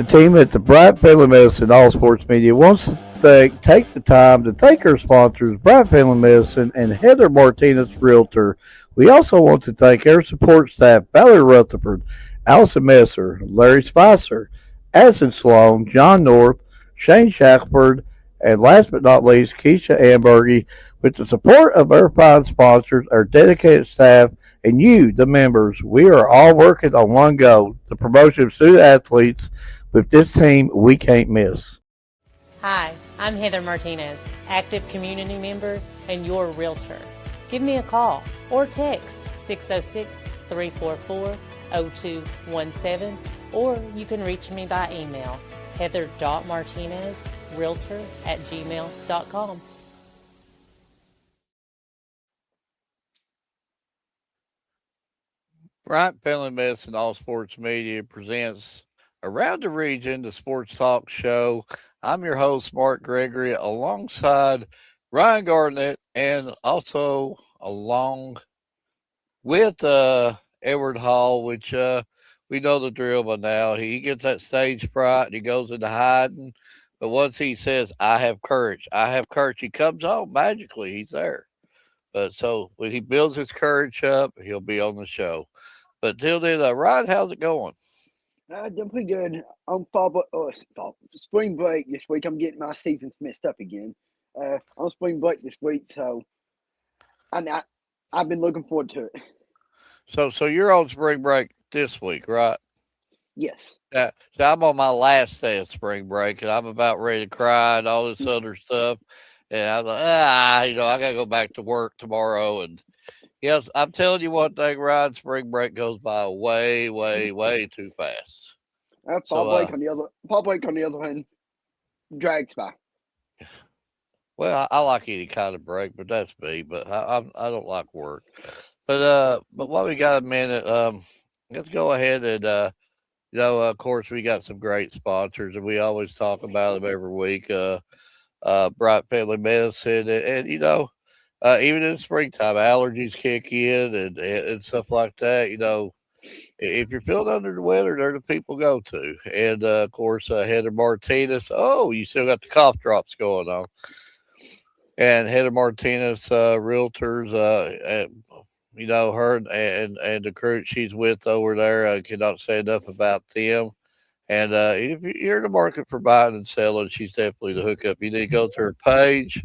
The team at the Bryant Family Medicine All Sports Media wants to take the time to thank our sponsors, Bryant Family Medicine and Heather Martinez Realtor. We also want to thank our support staff, Valerie Rutherford, Allison Messer, Larry Spicer, Addison Sloan, John North, Shane Shackelford, and last but not least, Keisha Ambergy. With the support of our fine sponsors, our dedicated staff, and you, the members, we are all working on one goal, the promotion of student athletes. With this team, we can't miss. Hi, I'm Heather Martinez, active community member and your realtor. Give me a call or text 606-344-0217, or you can reach me by email, heather.martinezrealtor@gmail.com. Bryant Family Medicine All Sports Media presents Around the Region, the sports talk show. I'm your host, Mark Gregory, alongside Ryan Garnett, and also along with Edward Hall, which we know the drill by now. He gets that stage fright and he goes into hiding. But once he says, I have courage, he comes on magically. He's there. But so when he builds his courage up, he'll be on the show. But till then, Ryan, how's it going? Doing pretty good. On spring break this week. I'm getting my seasons messed up again. On spring break this week, so I've been looking forward to it. So you're on spring break this week, right? Yes. So I'm on my last day of spring break, and I'm about ready to cry and all this other stuff. And I'm like, I gotta go back to work tomorrow. And yes, I'm telling you one thing, Ryan, spring break goes by way, way, way too fast. Fall break on the other hand drags by. Well, I like any kind of break, but that's me. But I don't like work. But while we got a minute, let's go ahead and of course, we got some great sponsors, and we always talk about them every week. Bright Family Medicine, and even in springtime, allergies kick in and stuff like that. If you're feeling under the weather, they're the people to go to. And of course, Heather Martinez. Oh, you still got the cough drops going on. And Heather Martinez, realtors, her and the crew she's with over there. I cannot say enough about them. And if you're in the market for buying and selling, she's definitely the hookup. You need to go to her page.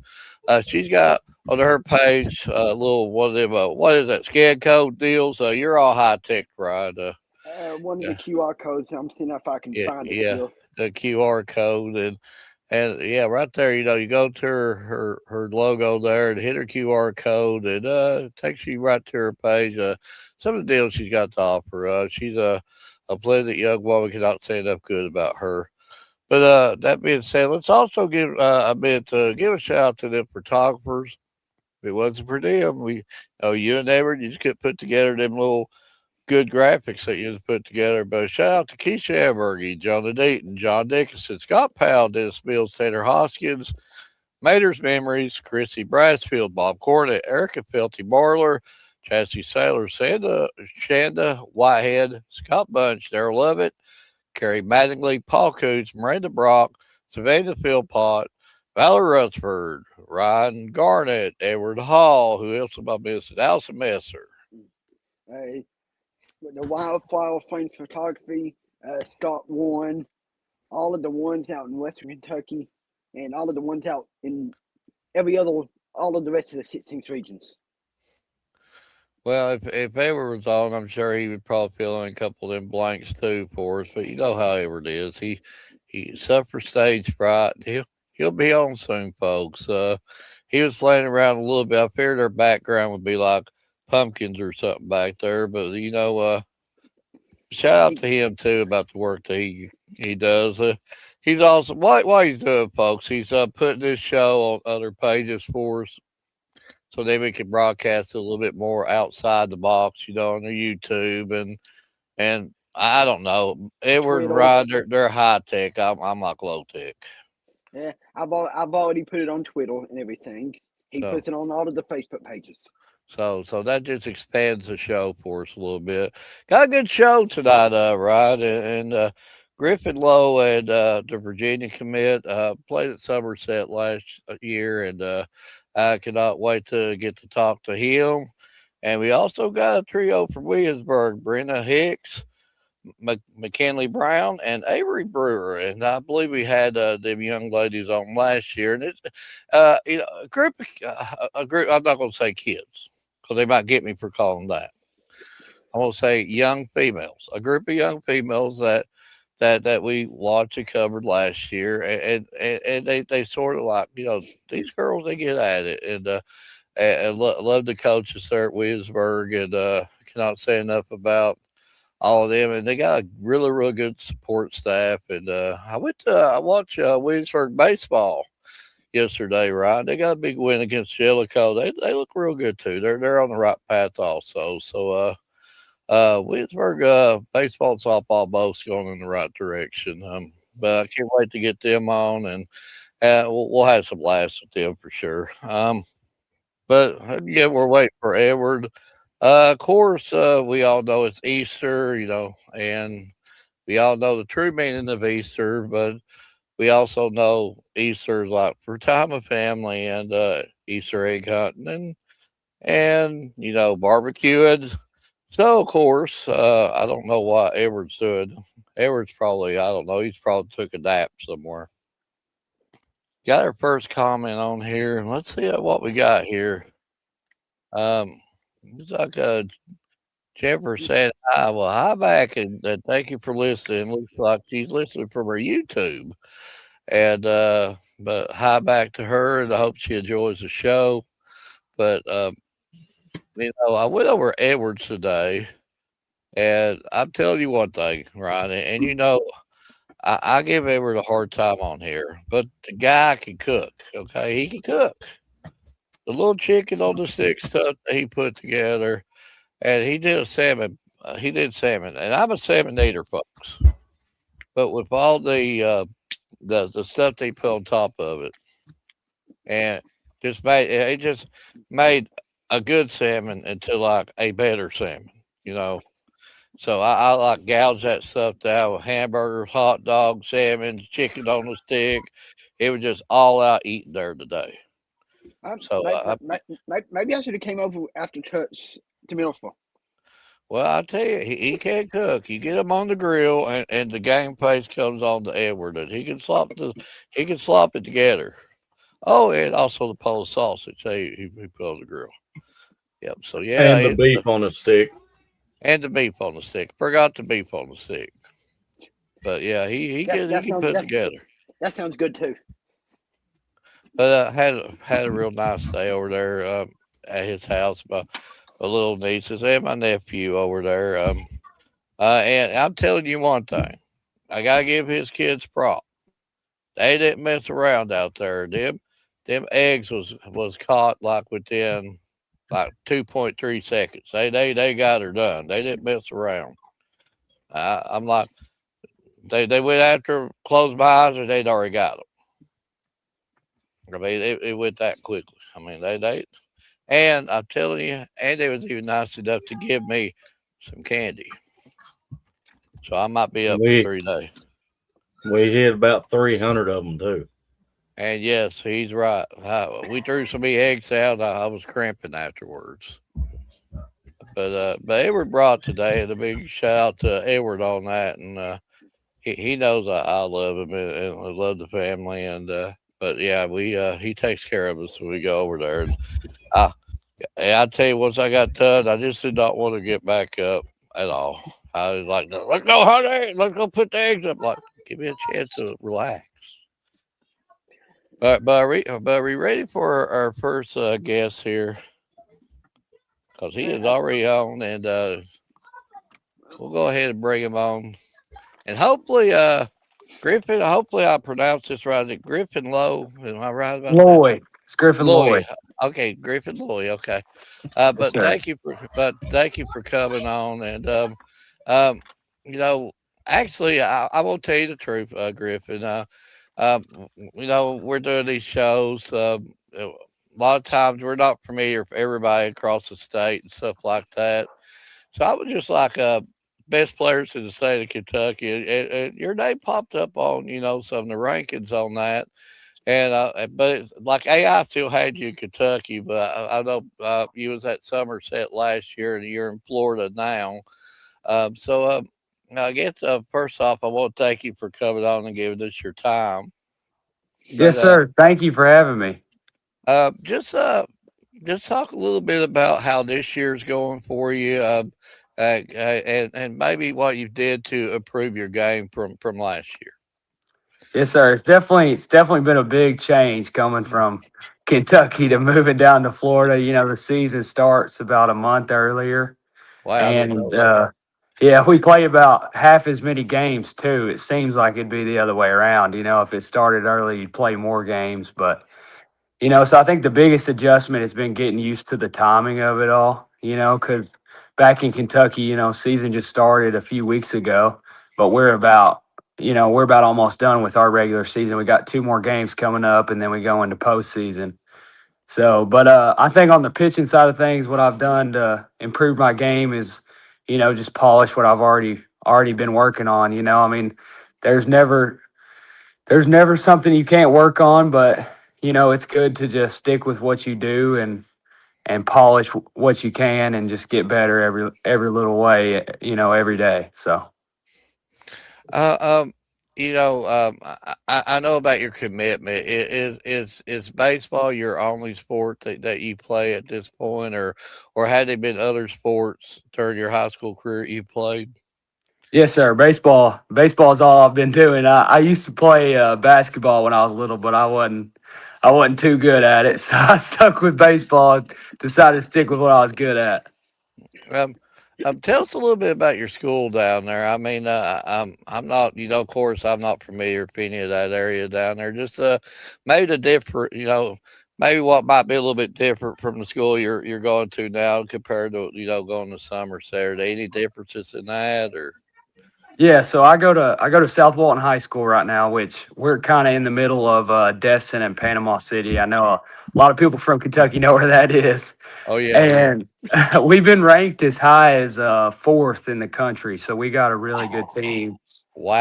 She's got on her page a little one of them. What is that? Scan code deals. You're all high tech, right? One of the QR codes. I'm seeing if I can find it. Yeah, Still. the QR code and yeah, right there. You go to her logo there and hit her QR code, and it takes you right to her page. Some of the deals she's got to offer. She's a pleasant young woman. Cannot say enough good about her. But that being said, let's also give a bit give a shout out to the photographers. If it wasn't for them, you and Everett, you just could put together them little good graphics that you just put together. But shout out to Keisha Ambergy, John Deaton, John Dickinson, Scott Powell, Dennis Mills, Tanner Hoskins, Mater's Memories, Chrissy Brassfield, Bob Cornett, Erica Felty Marler, Chassie Sailor, Shanda Whitehead, Scott Bunch, Daryl Lovett, Carrie Mattingly, Paul Coots, Miranda Brock, Savannah Philpott, Valerie Rutherford, Ryan Garnett, Edward Hall, who else am I missing? Allison Messer. The Wildflower Flame Photography, Scott Warren, all of the ones out in Western Kentucky, and all of the ones out in all of the rest of the 16 regions. Well, if Edward was on, I'm sure he would probably fill in a couple of them blanks too for us. But you know how Edward is. He suffers stage fright. He'll be on soon, folks. He was playing around a little bit. I figured their background would be like pumpkins or something back there. But shout out to him too about the work that he does. He's also what he's doing, folks. He's putting this show on other pages for us, so then we can broadcast it a little bit more outside the box, on their YouTube and I don't know. Edward and Rod, they're high tech. I'm like low tech. Yeah, I've already put it on Twitter and everything. He puts it on all of the Facebook pages. So that just expands the show for us a little bit. Got a good show tonight, Rod, and of Griffin Lowe and the Virginia commit played at Somerset last year, and I cannot wait to get to talk to him. And we also got a trio from Williamsburg: Brenna Hicks, McKinley Brown, and Avery Brewer. And I believe we had them young ladies on last year. And it's a group, a group. I'm not going to say kids because they might get me for calling that. I'm going to say young females, a group of young females that we watched and covered last year, and they sort of like these girls, they get at it, and love the coaches there at Williamsburg, and cannot say enough about all of them, and they got a really good support staff. And I watched Williamsburg baseball yesterday, right? They got a big win against Jellicoe. They look real good too. They're on the right path also. So Williamsburg baseball and softball both going in the right direction. But I can't wait to get them on, and we'll have some laughs with them for sure. But again, we're waiting for Edward. Of course, we all know it's Easter, and we all know the true meaning of Easter, but we also know Easter is like for time of family and Easter egg hunting and barbecuing. So of course, I don't know what Edward's doing. Edward's probably, I don't know, he's probably took a nap somewhere. Got our first comment on here. Let's see what we got here. It's like Jennifer said hi. Well, hi back, and thank you for listening. Looks like she's listening from her YouTube. And but hi back to her, and I hope she enjoys the show. But I went over Edwards today, and I'm telling you one thing, Ryan, and I give Edward a hard time on here, but the guy can cook. Okay, he can cook. The little chicken on the stick stuff that he put together, and he did a salmon. He did salmon, and I'm a salmon eater, folks. But with all the stuff they put on top of it, and just made a good salmon into like a better salmon, you know. So I like gouge that stuff down with hamburgers, hot dogs, salmon, chicken on the stick. It was just all out eating there today. So maybe I should have came over after church to Middlesbrough. well, I tell you, he can cook. You get him on the grill, and the game pace comes on to Edward, and he can slop it together. Oh, and also the Polish sausage he put on the grill. Yep. So yeah, And the beef on the stick. and the beef on the stick. Forgot the beef on the stick. But yeah, he can put it together. That sounds good too. But had a real nice day over there at his house. My little nieces and my nephew over there. And I'm telling you one thing, I gotta give his kids prop. They didn't mess around out there. Them eggs was caught like within like 2.3 seconds. They got her done. They didn't mess around. I'm like they went after, closed my eyes, and they'd already got them. I mean, it went that quickly. I mean, and I'm telling you, and they was even nice enough to give me some candy. So I might be up for We 3 days. we hit about 300 of them too. And yes, he's right. We threw so many eggs out, I was cramping afterwards. But Edward brought today, and a big shout out to Edward on that. And he knows I love him and I love the family. And but yeah, we he takes care of us when we go over there. And I I tell you, once I got done, I just did not want to get back up at all. I was like, let's go, honey. Let's go put the eggs up. Like, give me a chance to relax. But are we ready for our first guest here? Because he is already on, and we'll go ahead and bring him on. And hopefully, Griffin, hopefully I pronounced this right. Is it Griffin Lowe? Am I right about that? Lloyd. It's Griffin Lloyd. Okay, Griffin Lloyd. Okay, Yes, but sir. thank you for coming on. And you know, actually, I will tell you the truth, Griffin. Um, we're doing these shows. A lot of times we're not familiar for everybody across the state and stuff like that. So I would just like best players in the state of Kentucky, and your name popped up on some of the rankings on that. And but like AI still had you in Kentucky, but I know you was at Somerset last year, and you're in Florida now. So I guess first off, I want to thank you for coming on and giving us your time. But Yes, sir. Thank you for having me. uh, just uh, just talk a little bit about how this year's going for you, and maybe what you did to improve your game from last year. Yes, sir. It's definitely been a big change coming from Kentucky to moving down to Florida. The season starts about a month earlier, Wow, I didn't and know that. yeah, we play about half as many games too. It seems like it'd be the other way around. If it started early, you'd play more games, but so I think the biggest adjustment has been getting used to the timing of it all, because back in Kentucky, season just started a few weeks ago, but we're about almost done with our regular season. We got two more games coming up and then we go into postseason. So, but I think on the pitching side of things, what I've done to improve my game is, just polish what I've already been working on. I mean, there's never there's never something you can't work on, but it's good to just stick with what you do and polish what you can and just get better every little way, every day. So Uh, um, I know about your commitment. Is baseball your only sport that you play at this point, or had there been other sports during your high school career you played? yes, sir. Baseball is all I've been doing. I used to play basketball when I was little, but I wasn't too good at it, so I stuck with baseball. Decided to stick with what I was good at. Um, Tell us a little bit about your school down there. I mean, I'm not, of course, I'm not familiar with any of that area down there. Just maybe the different, maybe what might be a little bit different from the school you're going to now compared to going to Somerset. Are there any differences in that, or? Yeah, so I go to South Walton High School right now, which we're kind of in the middle of Destin and Panama City. I know a lot of people from Kentucky know where that is, Oh yeah, yeah. and we've been ranked as high as fourth in the country. So we got a really good team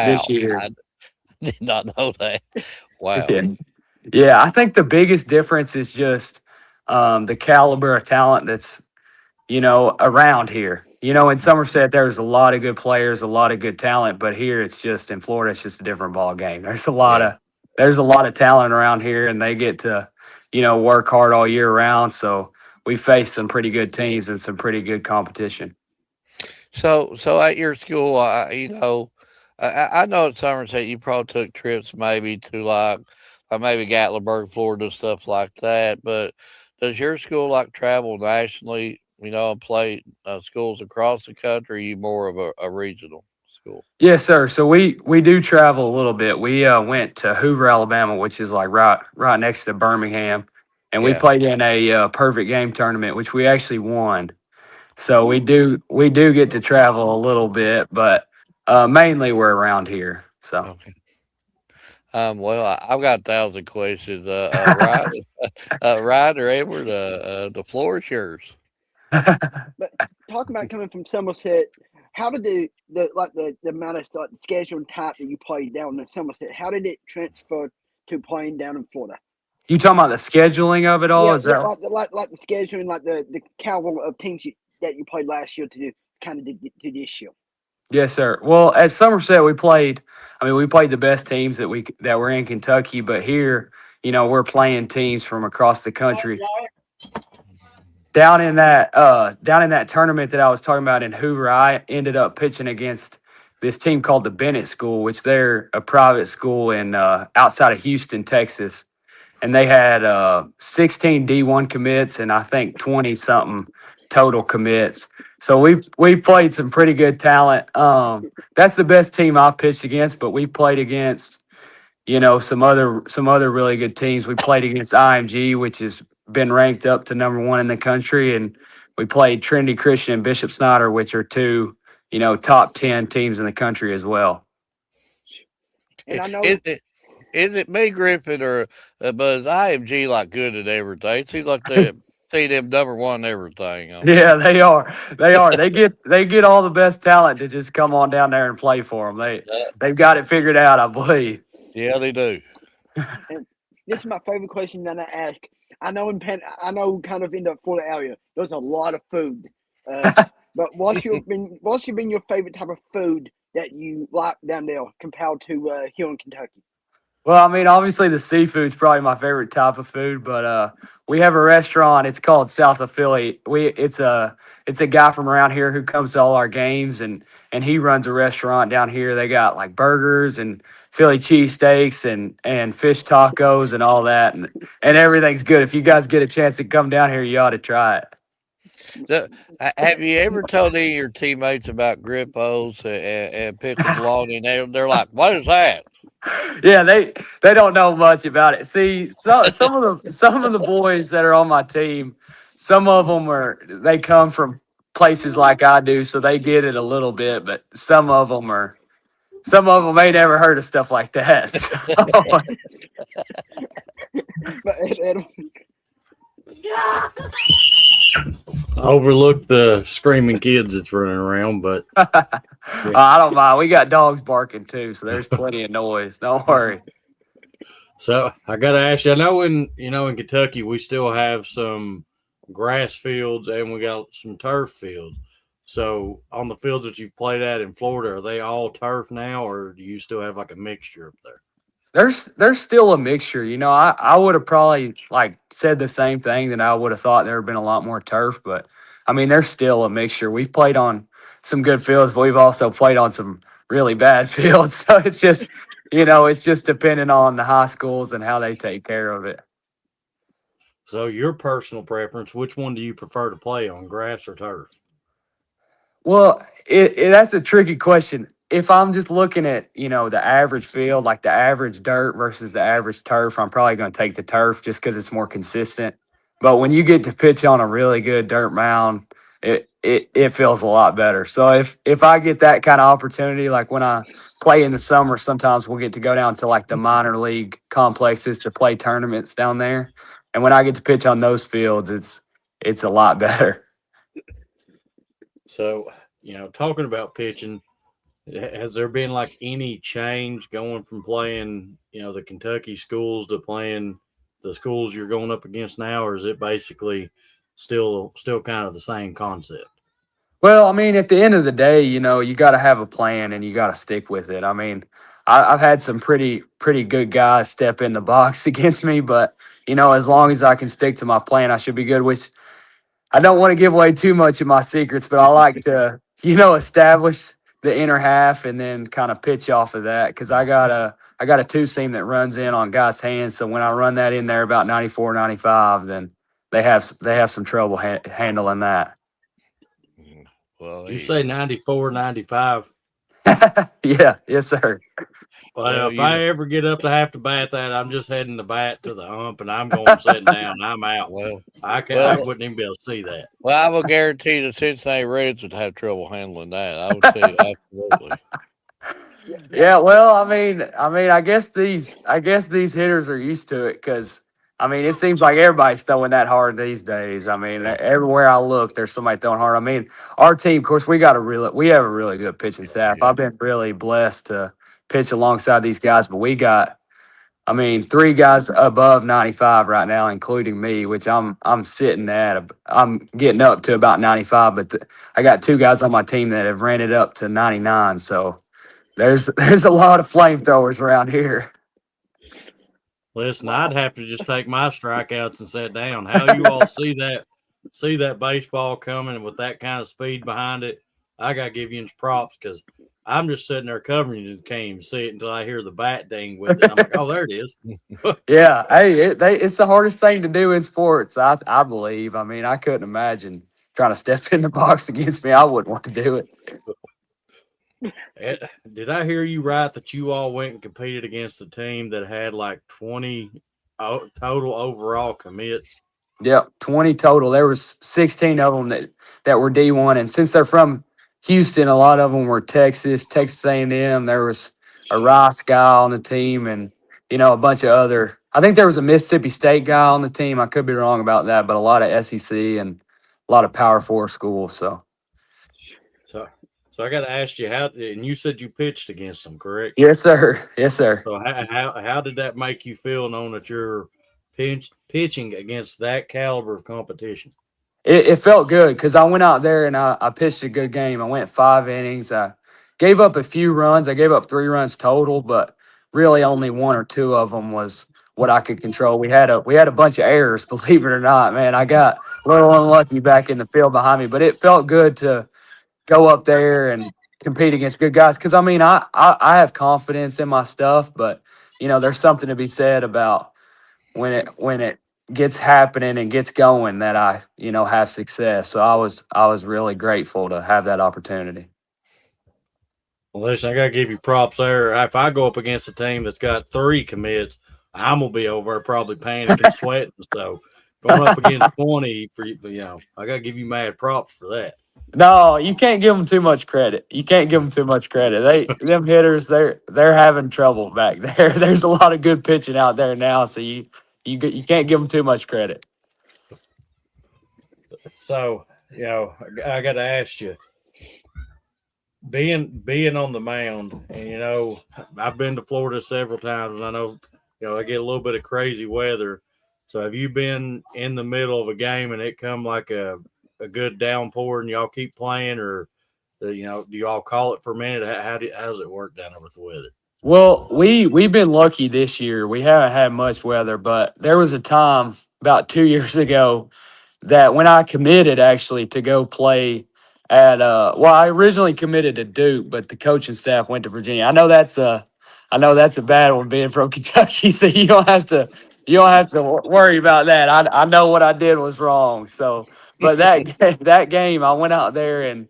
this Wow, year. I did not know that. Wow. Yeah, yeah. I think the biggest difference is just the caliber of talent that's around here. In Somerset, there's a lot of good players, a lot of good talent, but here it's just in Florida, it's just a different ball game. Yeah. There's a lot of talent around here, and they get to, work hard all year round. So we face some pretty good teams and some pretty good competition. So at your school, I know at Somerset you probably took trips maybe to like maybe Gatlinburg, Florida, stuff like that. But does your school like travel nationally? And play schools across the country. Or are you more of a regional school? Yes, sir. So we do travel a little bit. We went to Hoover, Alabama, which is like right next to Birmingham, and we Yeah. played in a perfect game tournament, which we actually won. So we do get to travel a little bit, but mainly we're around here. So Okay. Well, I've got 1,000 questions. Ryan, Ryan or Edward, the floor is yours. But talking about coming from Somerset, how did the amount of like the schedule and type that you played down in Somerset, how did it transfer to playing down in Florida? you talking about the scheduling of it all? Yeah, Is yeah, that like the scheduling, like the caliber of teams that you played last year to do kind of to this year. yes, sir. Well, at Somerset we played. I mean, we played the best teams that were in Kentucky, but here, we're playing teams from across the country. Down in that tournament that I was talking about in Hoover, I ended up pitching against this team called the Bennett School, which they're a private school in outside of Houston, Texas, and they had 16 D1 commits and I think 20 something total commits. So we played some pretty good talent. That's the best team I pitched against, but we played against some other really good teams. We played against IMG, which has been ranked up to number one in the country, and we played Trinity Christian and Bishop Snyder, which are two top 10 teams in the country as well. And I know Is it me, Griffin, or but is IMG like good at everything? It seems like they see them number 1 everything. Yeah, they are. They are. They get all the best talent to just come on down there and play for them. They've got it figured out, I believe. Yeah, they do. And this is my favorite question that I ask. I know I know kind of in the Florida area, there's a lot of food. But what's been your favorite type of food that you like down there compared to here in Kentucky? Well, I mean, obviously the seafood's probably my favorite type of food, but we have a restaurant. It's called South of Philly. It's a guy from around here who comes to all our games, and he runs a restaurant down here. They got like burgers and Philly cheesesteaks and fish tacos and all that, and everything's good. If you guys get a chance to come down here, you ought to try it. Have you ever told any of your teammates about grippos and pickled bologna? And they're like, "What is that?" Yeah, they don't know much about it. See, some of the boys that are on my team, some of them they come from places like I do, so they get it a little bit. But some of them ain't never heard of stuff like that. But I overlooked the screaming kids that's running around, but I don't mind. We got dogs barking too, so there's plenty of noise. Don't worry. so I got to ask you. I know in Kentucky we still have some grass fields and we got some turf fields. So on the fields that you've played at in Florida, are they all turf now, or do you still have like a mixture up there? There's still a mixture. I would have probably like said the same thing, that I would have thought there had been a lot more turf, but I mean there's still a mixture. We've played on some good fields, but we've also played on some really bad fields. So it's just depending on the high schools and how they take care of it. So your personal preference, which one do you prefer to play on, grass or turf? Well, that's a tricky question. If I'm just looking at, the average field, like the average dirt versus the average turf, I'm probably going to take the turf just because it's more consistent. But when you get to pitch on a really good dirt mound, it feels a lot better. So if I get that kind of opportunity, like when I play in the summer, sometimes we'll get to go down to like the minor league complexes to play tournaments down there. And when I get to pitch on those fields, it's a lot better. So, talking about pitching, has there been like any change going from playing, the Kentucky schools to playing the schools you're going up against now, or is it basically still kind of the same concept? Well, I mean, at the end of the day, you got to have a plan and you got to stick with it. I mean, I've had some pretty good guys step in the box against me, but as long as I can stick to my plan, I should be good. Which I don't want to give away too much of my secrets, but I like to, establish the inner half and then kind of pitch off of that, because I got a two seam that runs in on guys' hands. So when I run that in there about 94, 95, then they have some trouble handling that. Well, Did you say 94, 95? Yeah, yes, sir. Well, if I ever get up to have to bat that, I'm just heading the bat to the hump and I'm going sitting down. I'm out. Well, I wouldn't even be able to see that. well, I will guarantee the Cincinnati Reds would have trouble handling that. I would say absolutely. Yeah, well, I mean, I guess these hitters are used to it, because I mean, it seems like everybody's throwing that hard these days. I mean, everywhere I look, there's somebody throwing hard. I mean, our team, of course, we have a really good pitching staff. I've been really blessed to pitch alongside these guys, but we got, I mean, 3 guys above 95 right now, including me, which I'm sitting at. I'm getting up to about 95, but I got 2 guys on my team that have ran it up to 99. So there's a lot of flamethrowers around here. Listen, I'd have to just take my strikeouts and sit down. How you all see that baseball coming with that kind of speed behind it? I got to give you props, because I'm just sitting there covering it and can't even see it until I hear the bat ding with it. I'm like, oh, there it is. Yeah, hey, it's the hardest thing to do in sports, I believe. I mean, I couldn't imagine trying to step in the box against me. I wouldn't want to do it. Did I hear you right that you all went and competed against a team that had like 20 total overall commits? Yep, 20 total. There was 16 of them that were D1, and since they're from Houston, a lot of them were Texas A&M. There was a Rice guy on the team, and a bunch of other I think there was a Mississippi State guy on the team. I could be wrong about that, but a lot of SEC and a lot of Power Four schools. So So, so I got to ask you how. And you said you pitched against them, correct? yes, sir. Yes, sir. So how did that make you feel, knowing that you're pitching against that caliber of competition? It felt good because I went out there and I pitched a good game. I went 5 innings. I gave up a few runs. I gave up 3 runs total, but really only one or two of them was what I could control. We had a bunch of errors, believe it or not, man. I got a little unlucky back in the field behind me, but it felt good to go up there and compete against good guys. Because I mean, I have confidence in my stuff, but there's something to be said about when it gets happening and gets going that I have success. So I was really grateful to have that opportunity. Well, listen, I got to give you props there. If I go up against a team that's got 3 commits, I'm gonna be over there probably panicking, sweating. So going up against 20 for I got to give you mad props for that. No, you can't give them too much credit. You can't give them too much credit. Them hitters, they're having trouble back there. There's a lot of good pitching out there now, so you can't give them too much credit. So I got to ask you, being on the mound, and I've been to Florida several times, and I know I get a little bit of crazy weather. So have you been in the middle of a game and it come like a good downpour and y'all keep playing, or do y'all call it for a minute? How does it work down there with the weather? Well, we've been lucky this year. We haven't had much weather, but there was a time about 2 years ago that when I committed actually to go play at I originally committed to Duke, but the coaching staff went to Virginia. I know that's a bad one being from Kentucky, so you don't have to worry about that. I know what I did was wrong. So, but that game, I went out there and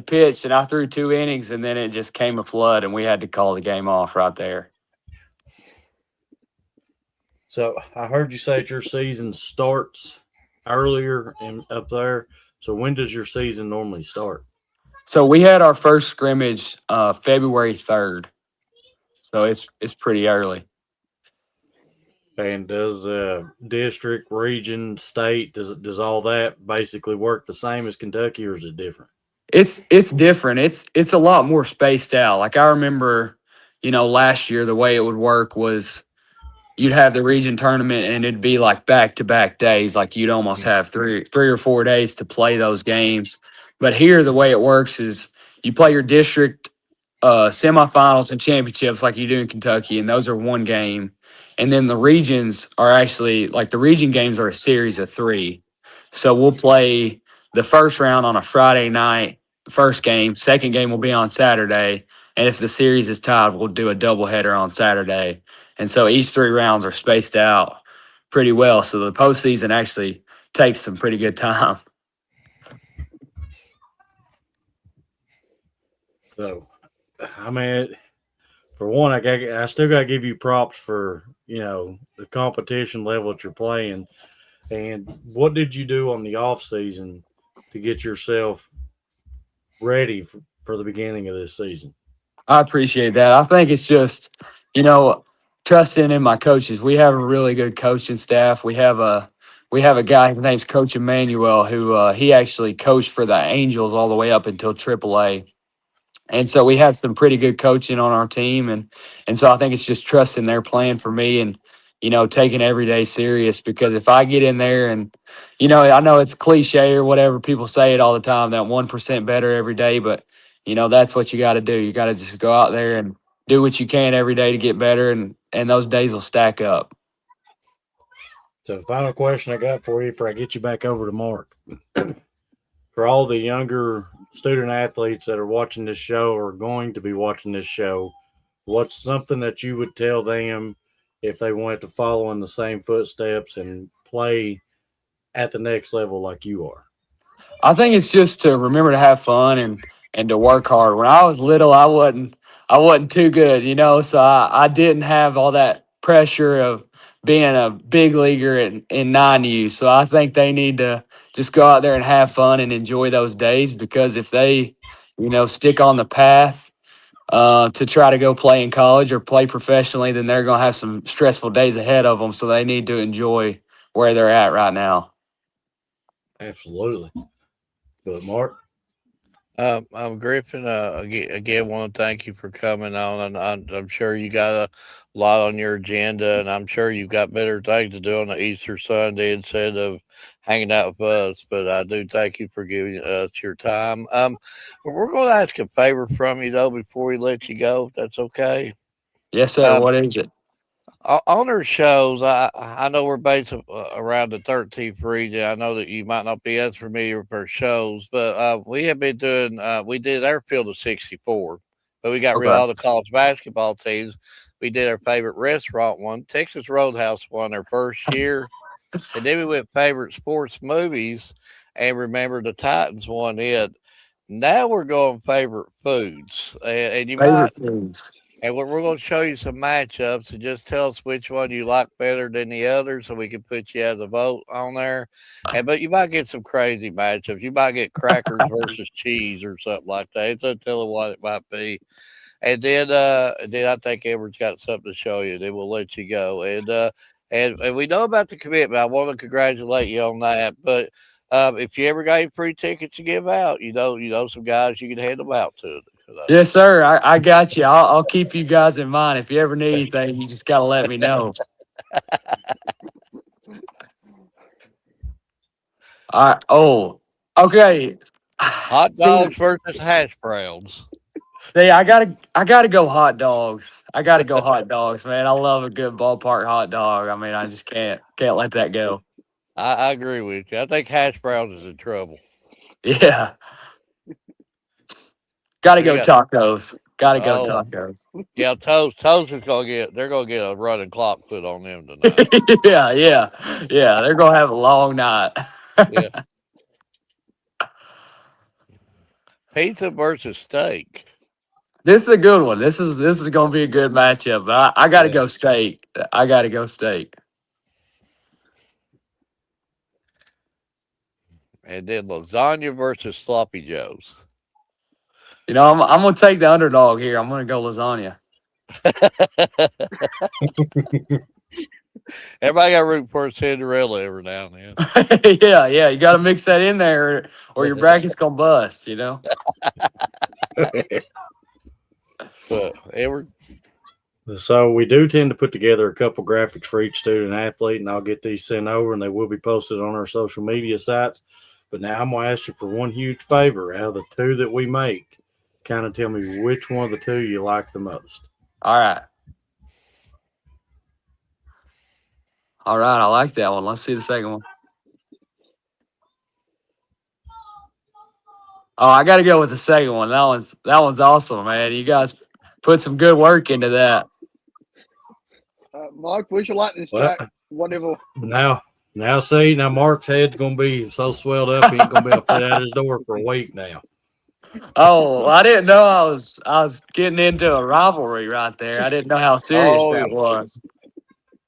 pitched, and I threw 2 innings, and then it just came a flood, and we had to call the game off right there. So I heard you say that your season starts earlier up there. So when does your season normally start? So we had our first scrimmage February 3rd. So it's pretty early. And does district, region, state, does all that basically work the same as Kentucky, or is it different? It's different. It's a lot more spaced out. Like I remember, last year the way it would work was you'd have the region tournament and it'd be like back-to-back days. Like you'd almost have three or 4 days to play those games. But here the way it works is you play your district semifinals and championships like you do in Kentucky, and those are one game. And then the regions are actually like the region games are a series of 3. So we'll play the first round on a Friday night, first game. Second game will be on Saturday. And if the series is tied, we'll do a doubleheader on Saturday. And so each 3 rounds are spaced out pretty well. So the postseason actually takes some pretty good time. So, I mean, for one, I still got to give you props for the competition level that you're playing. And what did you do on the off season to get yourself ready for the beginning of this season? I appreciate that. I think it's just, trusting in my coaches. We have a really good coaching staff. We have a guy, his name's Coach Emmanuel, who he actually coached for the Angels all the way up until AAA. And so we have some pretty good coaching on our team. And so I think it's just trusting their plan for me and, taking every day serious, because if I get in there and, I know it's cliche or whatever, people say it all the time, that 1% better every day, but, that's what you got to do. You got to just go out there and do what you can every day to get better, and those days will stack up. So, final question I got for you before I get you back over to Mark. For all the younger student athletes that are watching this show or going to be watching this show, what's something that you would tell them if they wanted to follow in the same footsteps and play at the next level like you are? I think it's just to remember to have fun and to work hard. When I was little, I wasn't too good, so I didn't have all that pressure of being a big leaguer in 9U. So I think they need to just go out there and have fun and enjoy those days, because if they, stick on the path to try to go play in college or play professionally, then they're going to have some stressful days ahead of them. So they need to enjoy where they're at right now. Absolutely. But Mark, I'm Griffin. Again, want to thank you for coming on. And I'm sure you got a lot on your agenda, and I'm sure you've got better things to do on the Easter Sunday instead of hanging out with us. But I do thank you for giving us your time. But we're going to ask a favor from you though before we let you go, if that's okay. Yes, sir. Um, What is it? on our shows, I know we're based around the 13th region. I know that you might not be as familiar with our shows, but we have been doing. We did our field of 64, but we got rid of Okay. all the college basketball teams. We did our favorite restaurant one. Texas Roadhouse won their first year, and then we went favorite sports movies, and remember the Titans won it. Now we're going favorite foods, and you might Favorite foods. and we're going to show you some matchups and just tell us which one you like better than the other so we can put you as a vote on there. And but you might get some crazy matchups. You might get crackers versus cheese or something like that. It's untelling what it might be. And then I think Edward's got something to show you. Then we'll let you go. And we know about the commitment. I want to congratulate you on that. But if you ever got any free tickets to give out, you know some guys you can hand them out to. Yes, sir. I got you. I'll keep you guys in mind. If you ever need anything, you just got to let me know. All right. Oh, okay. Hot See, dogs versus hash browns. see, I gotta go hot dogs. I gotta go hot dogs, man. I love a good ballpark hot dog. I mean, I just can't let that go. I agree with you. I think hash browns is in trouble. Yeah, gotta We go got tacos. Gotta go oh tacos. yeah, toast is gonna get they're gonna get a running clock put on them tonight. Yeah, yeah, yeah. They're gonna have a long night. Yeah, pizza versus steak. This is a good one. This is gonna be a good matchup. But I gotta Yeah, go steak. I gotta go steak. and then lasagna versus sloppy joes. You know, I'm gonna take the underdog here. I'm gonna go lasagna. Everybody got root for a Cinderella every now and Yeah, yeah. You got to mix that in there, or your then. bracket's gonna bust. You know. But Edward, so we do tend to put together a couple graphics for each student athlete, and I'll get these sent over, and they will be posted on our social media sites. But now I'm gonna ask you for one huge favor. Out of the two that we make, kind of tell me which one of the two you like the most. All right. All right. I like that one. Let's see the second one. Oh, I got to go with the second one. That one's awesome, man. You guys put some good work into that. Mark, where's your lightning Well, strike? Whatever. now, see, now Mark's head's gonna be so swelled up he ain't gonna be able to fit out his door for a week now. Oh, I didn't know I was getting into a rivalry right there. I didn't know how serious oh, that was.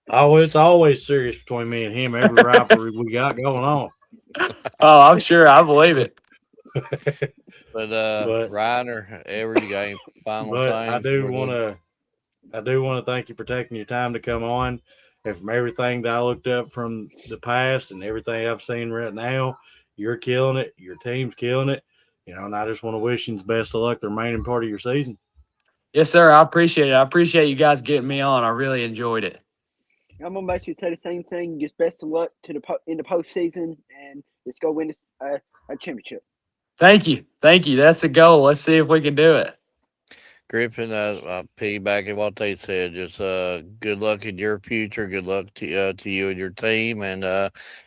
Oh, it's always serious between me and him. Every rivalry we got going on. Oh, I'm sure. I believe it. but But Ryan or Edward, you got any final but things? I do want to thank you for taking your time to come on. And from everything that I looked up from the past and everything I've seen right now, you're killing it. Your team's killing it. You know, and I just want to wish you the best of luck the remaining part of your season. Yes, sir. I appreciate it. I appreciate you guys getting me on. I really enjoyed it. I'm gonna basically say the same thing. Just best of luck to in the postseason, and let's go win a championship. Thank you. Thank you. That's the goal. Let's see if we can do it. Griffin, piggybacking what they said, just good luck in your future. Good luck to you and your team, and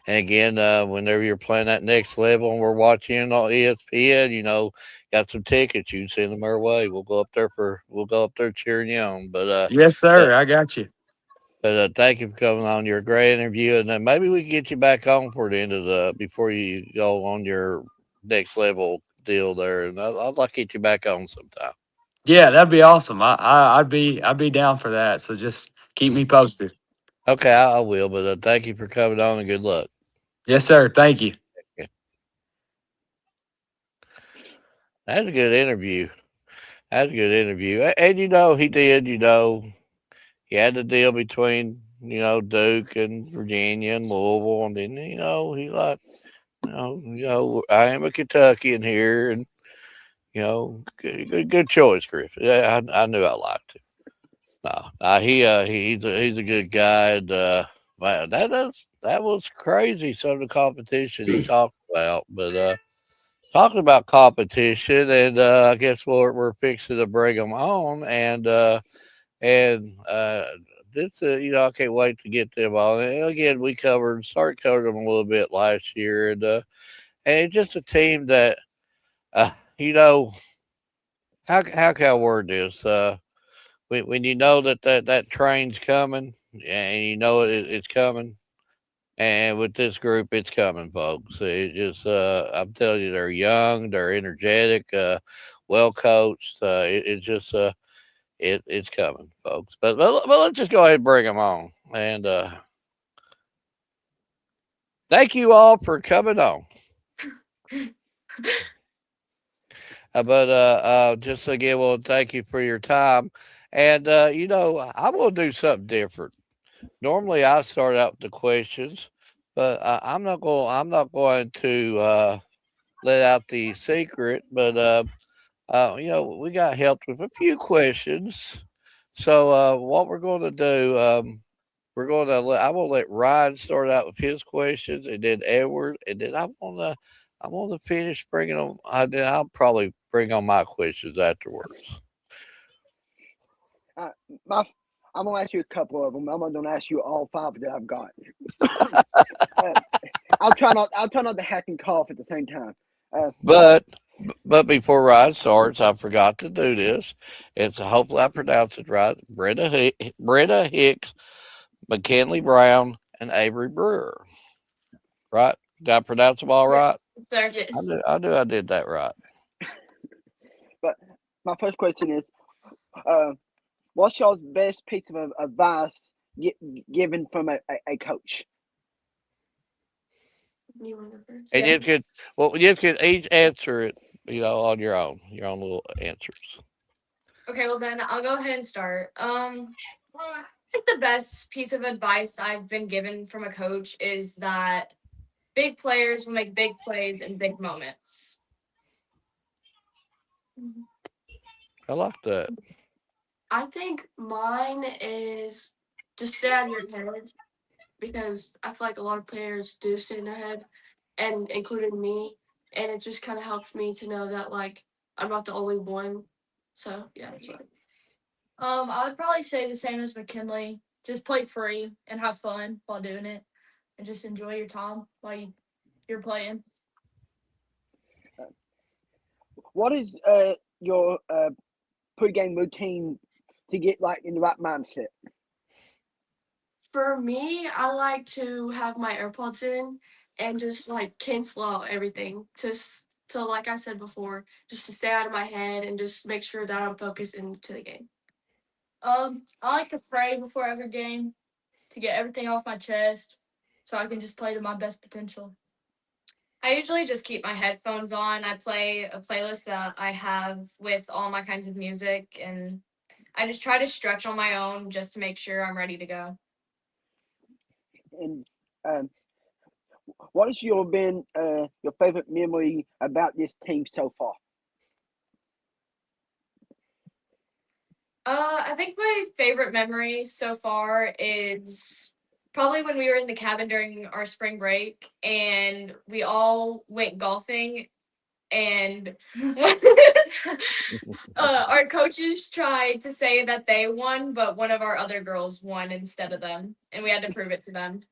again, whenever you're playing that next level, and we're watching on ESPN, got some tickets, you can send them our way. We'll go up there cheering you on. Yes, But sir. I got you. thank you for coming on. You're a great interview, and then maybe we can get you back on for the end of before you go on your next level deal there, and I'd like to get you back on sometime. Yeah, that'd be awesome. I'd be down for that. So just keep me posted. Okay, I will, but thank you for coming on and good luck. Yes, sir. Thank you. That's a good interview. That's a good interview. And he did. He had the deal between Duke and Virginia and Louisville, and then he like I am a Kentuckian here, and good choice, Griffin. Yeah, I knew I liked him. No, he's a good guy. And, man, that was crazy. Some of the competition he talked about, but talking about competition, and I guess we're fixing to bring them on, and this I can't wait to get them on. And again, we started covering them a little bit last year, and it's just a team that uh, you know how can I word this? When you know that train's coming, and it's coming, and with this group, it's coming, folks. It just, I'm telling you, they're young, they're energetic, well coached. It's just, it's coming, folks. But let's just go ahead and bring them on. And thank you all for coming on. But just again, well, thank you for your time. And I'm gonna do something different. Normally, I start out with the questions, but I'm not going to let out the secret. But we got helped with a few questions. So what we're going to do, I'm going to let Ryan start out with his questions, and then Edward, and then I'm going to finish bringing them. Then I'll probably bring on my questions afterwards. Uh, my, I'm gonna ask you a couple of them. I'm gonna ask you all five that I've got. uh, I'll try not to hack and cough at the same time. My But but before Ryan starts, I forgot to do this. It's hopefully I pronounce it right. Brenda Hicks, McKinley Brown, and Avery Brewer. Right? Did I pronounce them all right? Sir, I yes. knew I knew I did that right. but my first question is, uh, what's y'all's best piece of advice given from a coach? You want to go first? And Yeah. you could each answer it, on your own little answers. Okay, well then I'll go ahead and start. I think the best piece of advice I've been given from a coach is that big players will make big plays in big moments. I like that. I think mine is just stay out of your head because I feel like a lot of players do stay in their head, and including me. And it just kind of helps me to know that like I'm not the only one. So yeah, that's right. I would probably say the same as McKinley. Just play free and have fun while doing it, and just enjoy your time while you're playing. What is your pre-game routine to get like in the right mindset? For me, I like to have my AirPods in and just like cancel out everything. To like I said before, just to stay out of my head and just make sure that I'm focused into the game. I like to pray before every game to get everything off my chest so I can just play to my best potential. I usually just keep my headphones on. I play a playlist that I have with all my kinds of music, and I just try to stretch on my own just to make sure I'm ready to go. And um, what has your favorite memory about this team so far? I think my favorite memory so far is probably when we were in the cabin during our spring break and we all went golfing and our coaches tried to say that they won, but one of our other girls won instead of them, and we had to prove it to them.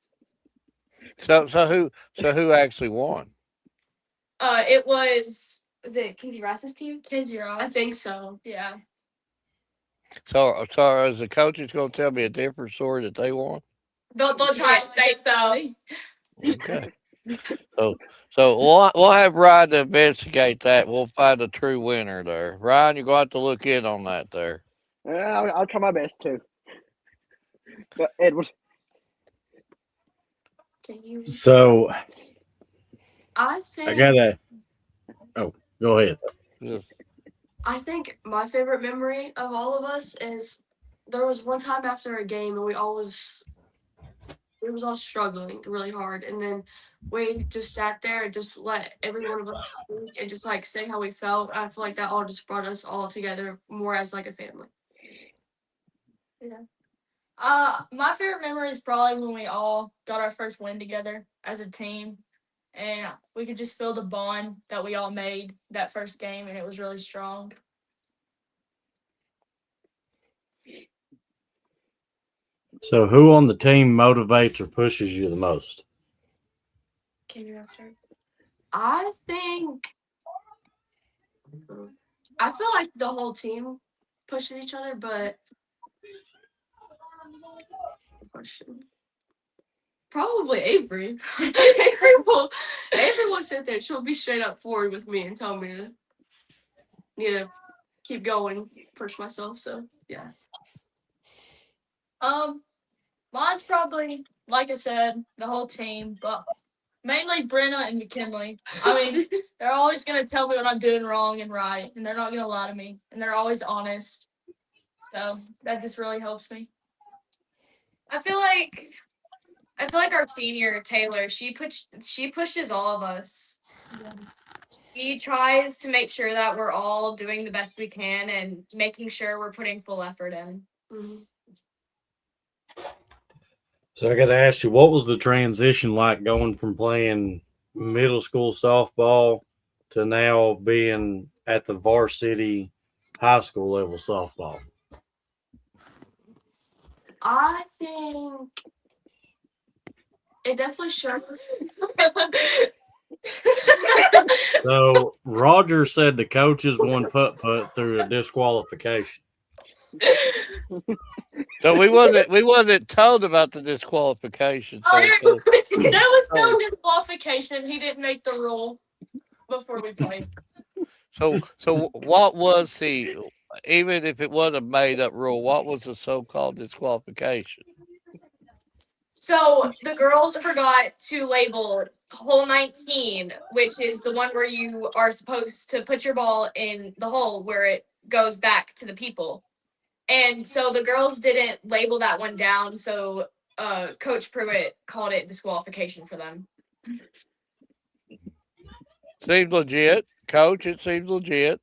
So who actually won? It was it Kinsey Rice's team? Kids, you're I think so. Yeah. So is the coaches going to tell me a different story that they won? They'll try to say so. Okay. So we'll have Ryan to investigate that. We'll find a true winner there. Ryan, you're going to have to look in on that there. I'll try my best too. But Edward, Can you? So I I think gotta. Oh, go ahead. Just I think my favorite memory of all of us is there was one time after a game and we was all struggling really hard, and then we just sat there and just let every one of us speak and just like say how we felt. I feel like that all just brought us all together more as like a family. Yeah. My favorite memory is probably when we all got our first win together as a team, and we could just feel the bond that we all made that first game, and it was really strong. So, who on the team motivates or pushes you the most? Can you answer? I think I feel like the whole team pushes each other, but question. Probably Avery. Avery will sit there. She'll be straight up forward with me and tell me to need to keep going, push myself. So yeah. Mine's probably, like I said, the whole team, but mainly Brenna and McKinley. I mean, they're always gonna tell me what I'm doing wrong and right, and they're not gonna lie to me, and they're always honest. So that just really helps me. I feel like our senior Taylor, she pushes all of us. She tries to make sure that we're all doing the best we can and making sure we're putting full effort in. Mhm. So, I got to ask you, what was the transition like going from playing middle school softball to now being at the varsity high school level softball? I think it definitely showed. So, Roger said the coaches won putt through a disqualification. So we wasn't told about the disqualification. Oh, So there was no so disqualification. He didn't make the rule before we played. so what was the, even if it was a made up rule, what was the so called disqualification? So the girls forgot to label hole 19, which is the one where you are supposed to put your ball in the hole where it goes back to the people. And so the girls didn't label that one down, so Coach Pruitt called it disqualification for them. Seems legit, coach. It seems legit.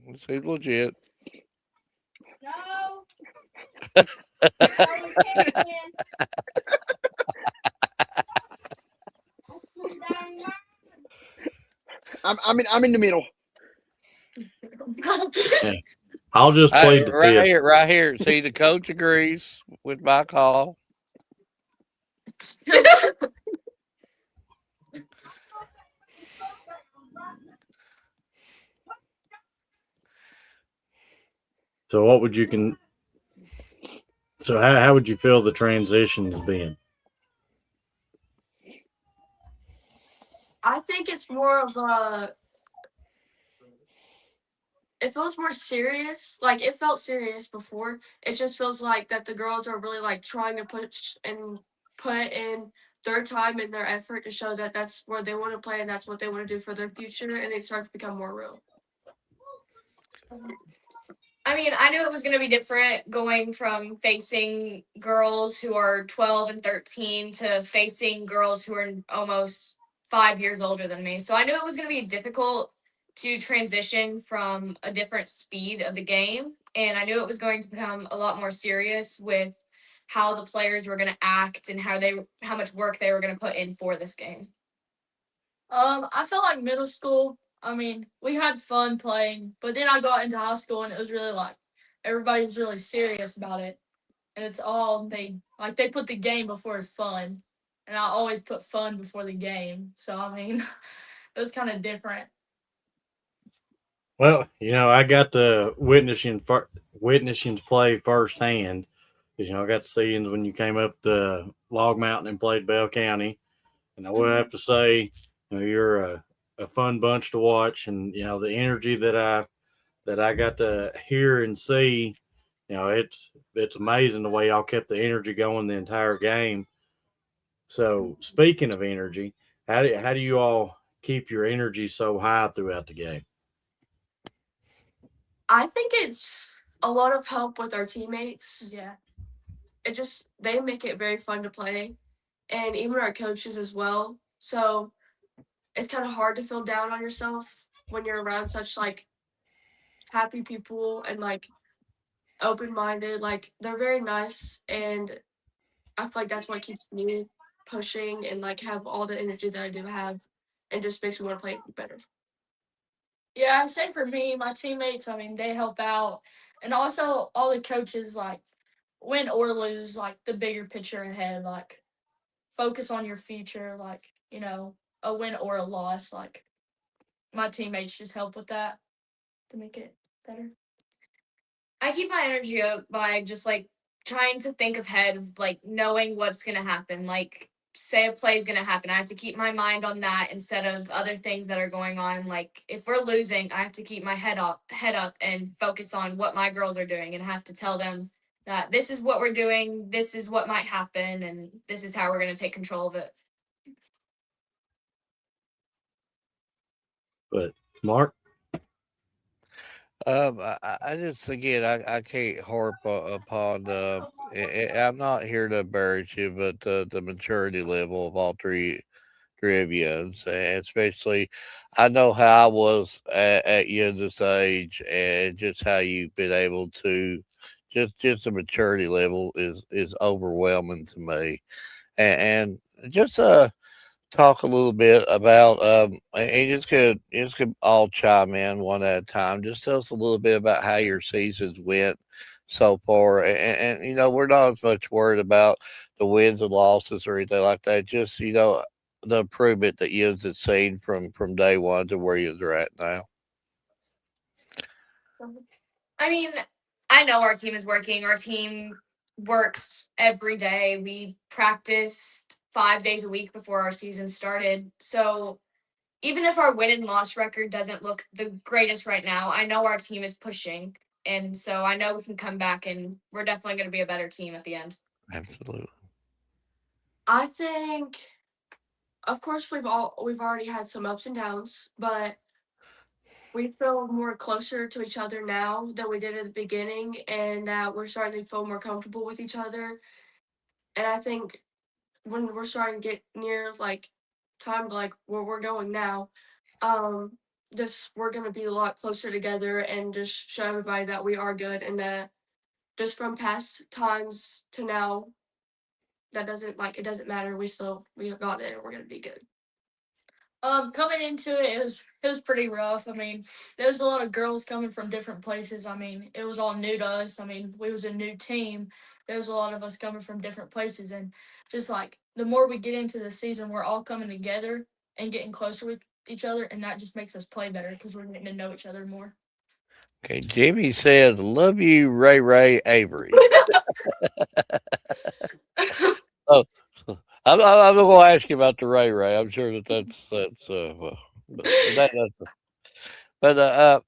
It seems legit. No. No, we can't win. I'm in the middle. Yeah. I'll just plead the Right fifth. here, right here. See, the coach agrees with my call. So, what would you can? So, how would you feel the transition has been? I think it's more of a. It feels more serious. Like it felt serious before. It just feels like that the girls are really like trying to push and put in their time and their effort to show that that's where they want to play and that's what they want to do for their future, and it starts to become more real. I mean, I knew it was going to be different going from facing girls who are 12 and 13 to facing girls who are almost 5 years older than me. So I knew it was going to be difficult to transition from a different speed of the game. And I knew it was going to become a lot more serious with how the players were going to act and how much work they were going to put in for this game. I felt like middle school. I mean, we had fun playing, but then I got into high school and it was really like everybody was really serious about it, and it's all they put the game before fun, and I always put fun before the game. So I mean, it was kind of different. Well, I got to witnessing play firsthand. Because I got to see you when you came up to Log Mountain and played Bell County, and I will have to say, you're a fun bunch to watch, and the energy that I got to hear and see, it's amazing the way y'all kept the energy going the entire game. So speaking of energy, how do you all keep your energy so high throughout the game? I think it's a lot of help with our teammates. Yeah. They make it very fun to play, and even our coaches as well. So it's kind of hard to feel down on yourself when you're around such like happy people and like open minded. Like they're very nice, and I feel like that's what keeps me pushing and like have all the energy that I do have, and just makes me want to play better. Yeah, same for me. My teammates, I mean, they help out. And also all the coaches, like, win or lose, like the bigger picture ahead, like focus on your future, like, a win or a loss. Like my teammates just help with that to make it better. I keep my energy up by just like trying to think ahead of like knowing what's gonna happen. Like say a play is gonna happen. I have to keep my mind on that instead of other things that are going on. Like if we're losing, I have to keep my head up and focus on what my girls are doing and have to tell them that this is what we're doing, this is what might happen, and this is how we're gonna take control of it. But Mark, I just again I can't harp upon I'm not here to embarrass you, but the maturity level of all three of you, and especially I know how I was at you this age, and just how you've been able to just the maturity level is overwhelming to me, and just talk a little bit about and you just could all chime in one at a time. Just tell us a little bit about how your seasons went so far, and we're not as much worried about the wins and losses or anything like that. Just the improvement that you've seen from day one to where you're at now. I mean, I know our team is working. Our team works every day. We practiced 5 days a week before our season started. So even if our win and loss record doesn't look the greatest right now, I know our team is pushing. And so I know we can come back and we're definitely going to be a better team at the end. Absolutely. I think, of course, we've already had some ups and downs, but we feel more closer to each other now than we did at the beginning, and that we're starting to feel more comfortable with each other. And I think when we're starting to get near like time to like where we're going now, um, just we're gonna be a lot closer together and just show everybody that we are good and that just from past times to now, that doesn't like it doesn't matter. We have got it and we're gonna be good. Coming into it, it was pretty rough. I mean, there was a lot of girls coming from different places. I mean, it was all new to us. I mean, we was a new team. There was a lot of us coming from different places, and just like the more we get into the season, we're all coming together and getting closer with each other, and that just makes us play better because we're getting to know each other more. Okay, Jimmy says, "Love you, Ray Ray Avery." Oh, I'm not going to ask you about the Ray Ray. I'm sure that's well, but that's but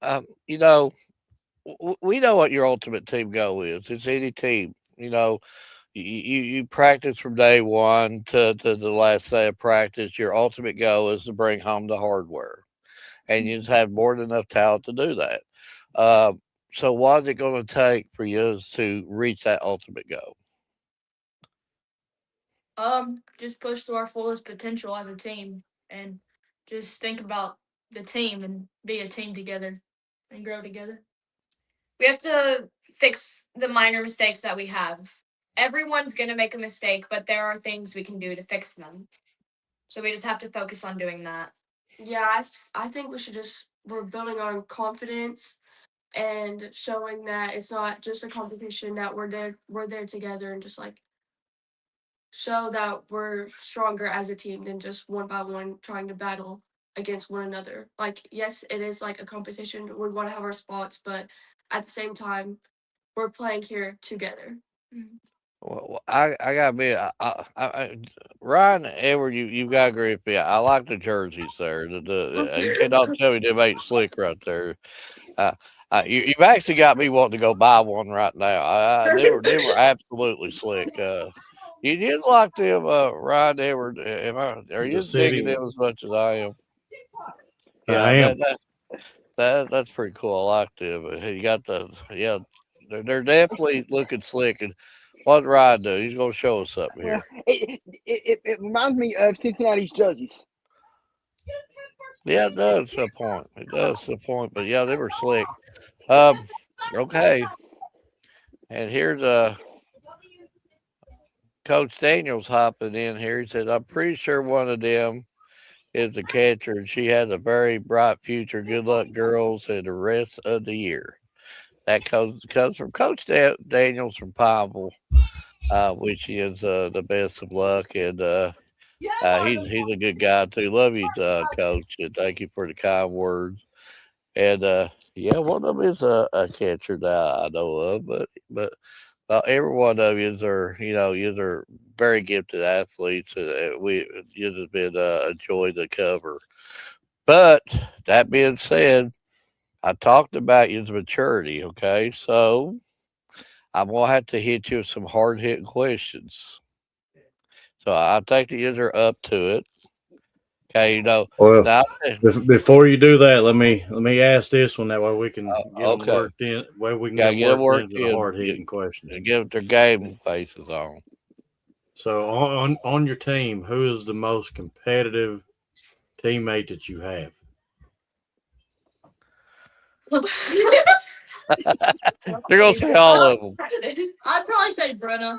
we know what your ultimate team goal is. It's any team. You practice from day one to the last day of practice. Your ultimate goal is to bring home the hardware, and you just have more than enough talent to do that. Um, so, what is it going to take for you to reach that ultimate goal? Just push to our fullest potential as a team, and just think about the team and be a team together and grow together. We have to fix the minor mistakes that we have. Everyone's going to make a mistake, but there are things we can do to fix them. So we just have to focus on doing that. Yeah, I think we're building our confidence and showing that it's not just a competition, that we're there together, and just like show that we're stronger as a team than just one by one trying to battle against one another. Like yes, it is like a competition. We want to have our spots, but at the same time, we're playing here together. Mhm. Well, I gotta be Ryan Edward. You gotta agree with me. I like the jerseys there. You cannot tell me they ain't slick right there. Uh, you've actually got me wanting to go buy one right now. They were absolutely slick. You like them, Ryan Edward? Are the you digging city, them as much as I am? I Yeah, am. That's pretty cool. I like them. You got they're definitely looking slick. And what Ryan do? He's gonna show us something Well, here. it reminds me of Cincinnati's jerseys. Yeah, it does to a point. It does to a point. But yeah, they were slick. Um, okay. And here's Coach Daniels hopping in here. He says, "I'm pretty sure one of them is the catcher, and she has a very bright future. Good luck, girls, and the rest of the year." That comes from Coach Daniels from Pineville, which is the best of luck, and he's a good guy too. Love you, Coach, and thank you for the kind words. And yeah, one of them is a catcher that I know of, but every one of you are you are very gifted athletes, and you have been a joy to cover. But that being said, I talked about your maturity. Okay, so I'm gonna have to hit you with some hard hitting questions. So I think that you're up to it. Okay, Well, now. before you do that, let me ask this one. That way we can get them Okay, worked in. Way we can get gotta them get them worked worked into the in. hard hitting questions. Get their game faces on. So on your team, who is the most competitive teammate that you have? They're gonna say all of them. I'd probably say Brenna.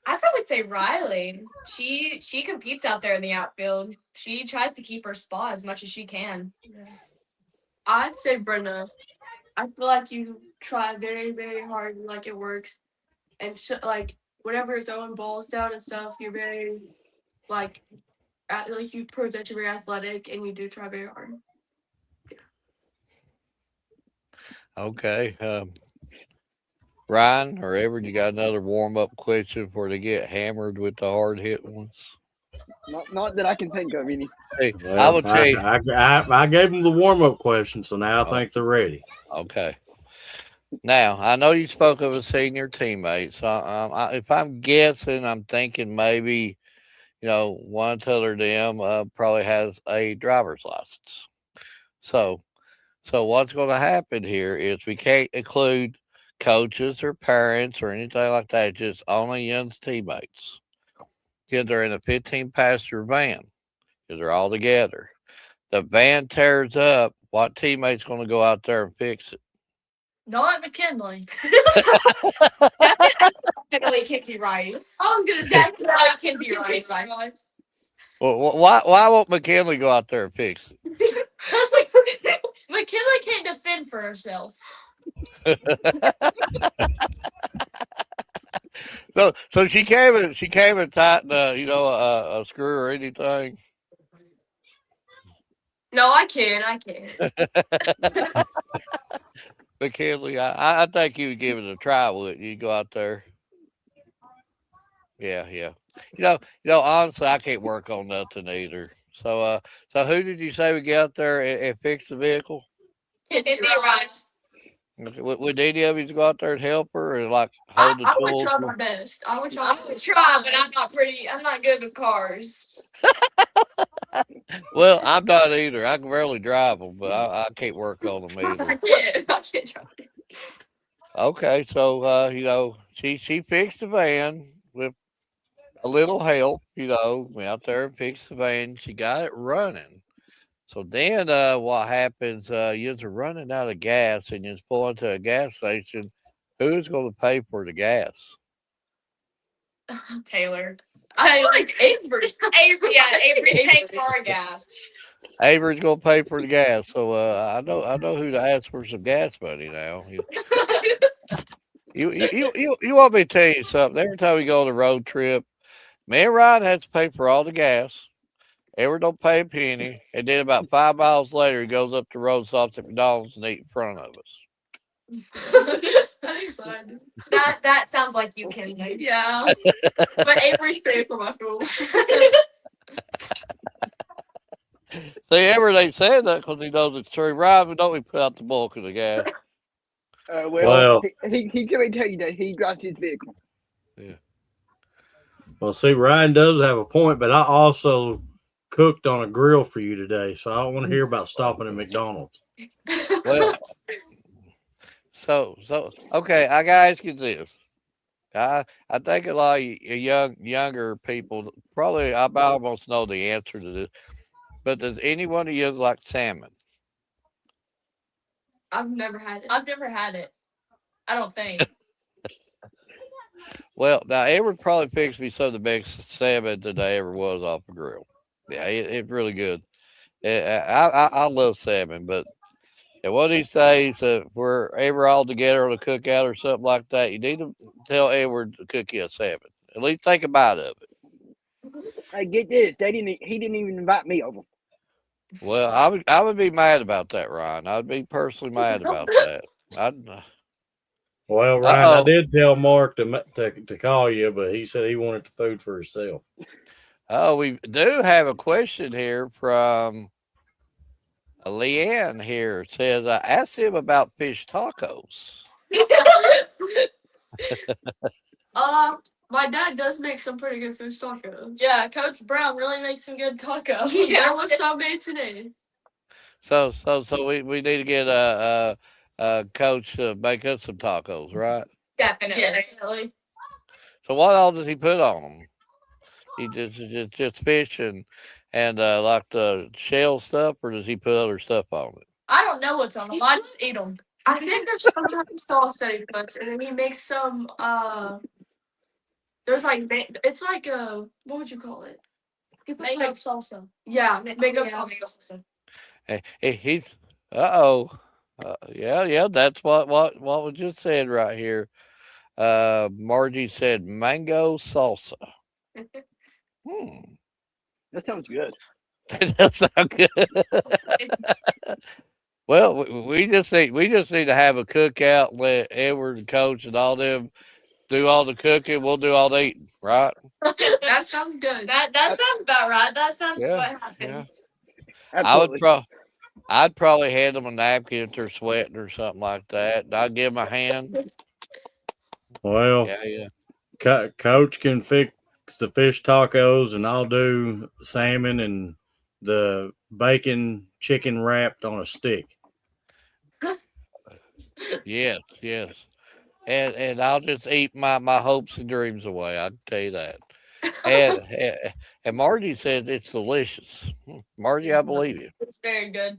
I'd probably say Riley. She competes out there in the outfield. She tries to keep her spot as much as she can. I'd say Brenda. I feel like you try very, very hard, like it works, and like whenever you're throwing balls down and stuff, you're very like like you prove that you're very athletic and you do try very hard. Okay. Ryan or Everett, you got another warm up question before they get hammered with the hard hit ones? Not that I can think of any. Hey, I Well, would say, I gave them the warm up question, so now I oh, think they're ready. okay. Now, I know you spoke of a senior teammate, so if I'm guessing, I'm thinking maybe, one of them probably has a driver's license. So, so what's going to happen here is we can't include coaches or parents or anything like that, just only young teammates. Kids are in a 15-passenger van. Because they're all together. The van tears up. What teammate's going to go out there and fix it? Not McKinley. Definitely Kinsey Rice. I was gonna say Definitely Kinsey Rice. Well, why won't McKinley go out there and fix because McKinley can't defend for herself. it? So she came and tightened a screw or anything. No, I can. McKinley, I think you would give it a try. Would you go out there? Yeah, yeah. Honestly, I can't work on nothing either. So who did you say would get out there and fix the vehicle? Kinsey Rice. Okay, would any of you go out there and help her and like I, hold the I would tools? try my best. I would try. I would try, but I'm not good with cars. Well, I'm not either. I can barely drive them, but I can't work on them either. I can't try. Okay, so she fixed the van with a little help. Went out there and fixed the van. She got it running. So then, what happens? You're running out of gas, and you're pulling to a gas station. Who's going to pay for the gas? Taylor. I feel like Avery. Avery's paying for our gas. Avery's going to pay for the gas. So I know who to ask for some gas money now. You want me to tell you something? Every time we go on a road trip, me and Ryan has to pay for all the gas. Everett don't pay a penny, and then about 5 miles later, he goes up the road, stops at McDonald's, and eat in front of us. I think so. I do. That sounds like you, Kenny. Yeah, but Avery's paying for my food. See, Everett ain't saying that because he knows it's true. Ryan, don't we put out the bulk of the gas? Well, he's going to tell you that he drives his vehicle. Yeah. Well, see, Ryan does have a point, but I also cooked on a grill for you today, so I don't want to hear about stopping at McDonald's. Well, so okay, I gotta ask you this. I think a lot of younger people probably I almost know the answer to this. But does anyone of you like salmon? I've never had it. I've never had it. I don't think. Well, now Edward probably picks me some of the best salmon that I ever was off the grill. Yeah, it's really good. I love salmon, but and what he says, if we're ever all together on a cookout or something like that, you need to tell Edward to cook you a salmon. At least take a bite of it. Hey, get this. He didn't even invite me over. Well, I would be mad about that, Ryan. I'd be personally mad about that. I'd, Well, Ryan, I did tell Mark to call you, but he said he wanted the food for himself. Oh, we do have a question here from Leanne here. It says, I asked him about fish tacos. My dad does make some pretty good fish tacos. Yeah, Coach Brown really makes some good tacos. Yeah, there was some made today. So we need to get coach to make us some tacos, right? Definitely. So what all does he put on them? He just fish and like the shell stuff, or does he put other stuff on it? I don't know what's on them. I just eat them. I think there's some type of sauce that he puts, and then he makes some. There's like it's like what would you call it? Mango salsa. Yeah, mango salsa. Hey, he's yeah, that's what was just said right here. Margie said mango salsa. That sounds good. That does sound good. Well, we just need to have a cookout and let Edward and Coach and all them do all the cooking. We'll do all the eating, right? That sounds good. That sounds about right. That sounds Yeah, what happens. Absolutely. I'd probably hand them a napkin if they're sweating or something like that. And I'd give them a hand. Well, yeah. Coach can fix the fish tacos, and I'll do salmon and the bacon chicken wrapped on a stick. Yes. And I'll just eat my hopes and dreams away. I can tell you that. And Margie says it's delicious. Margie, I believe you. It's very good.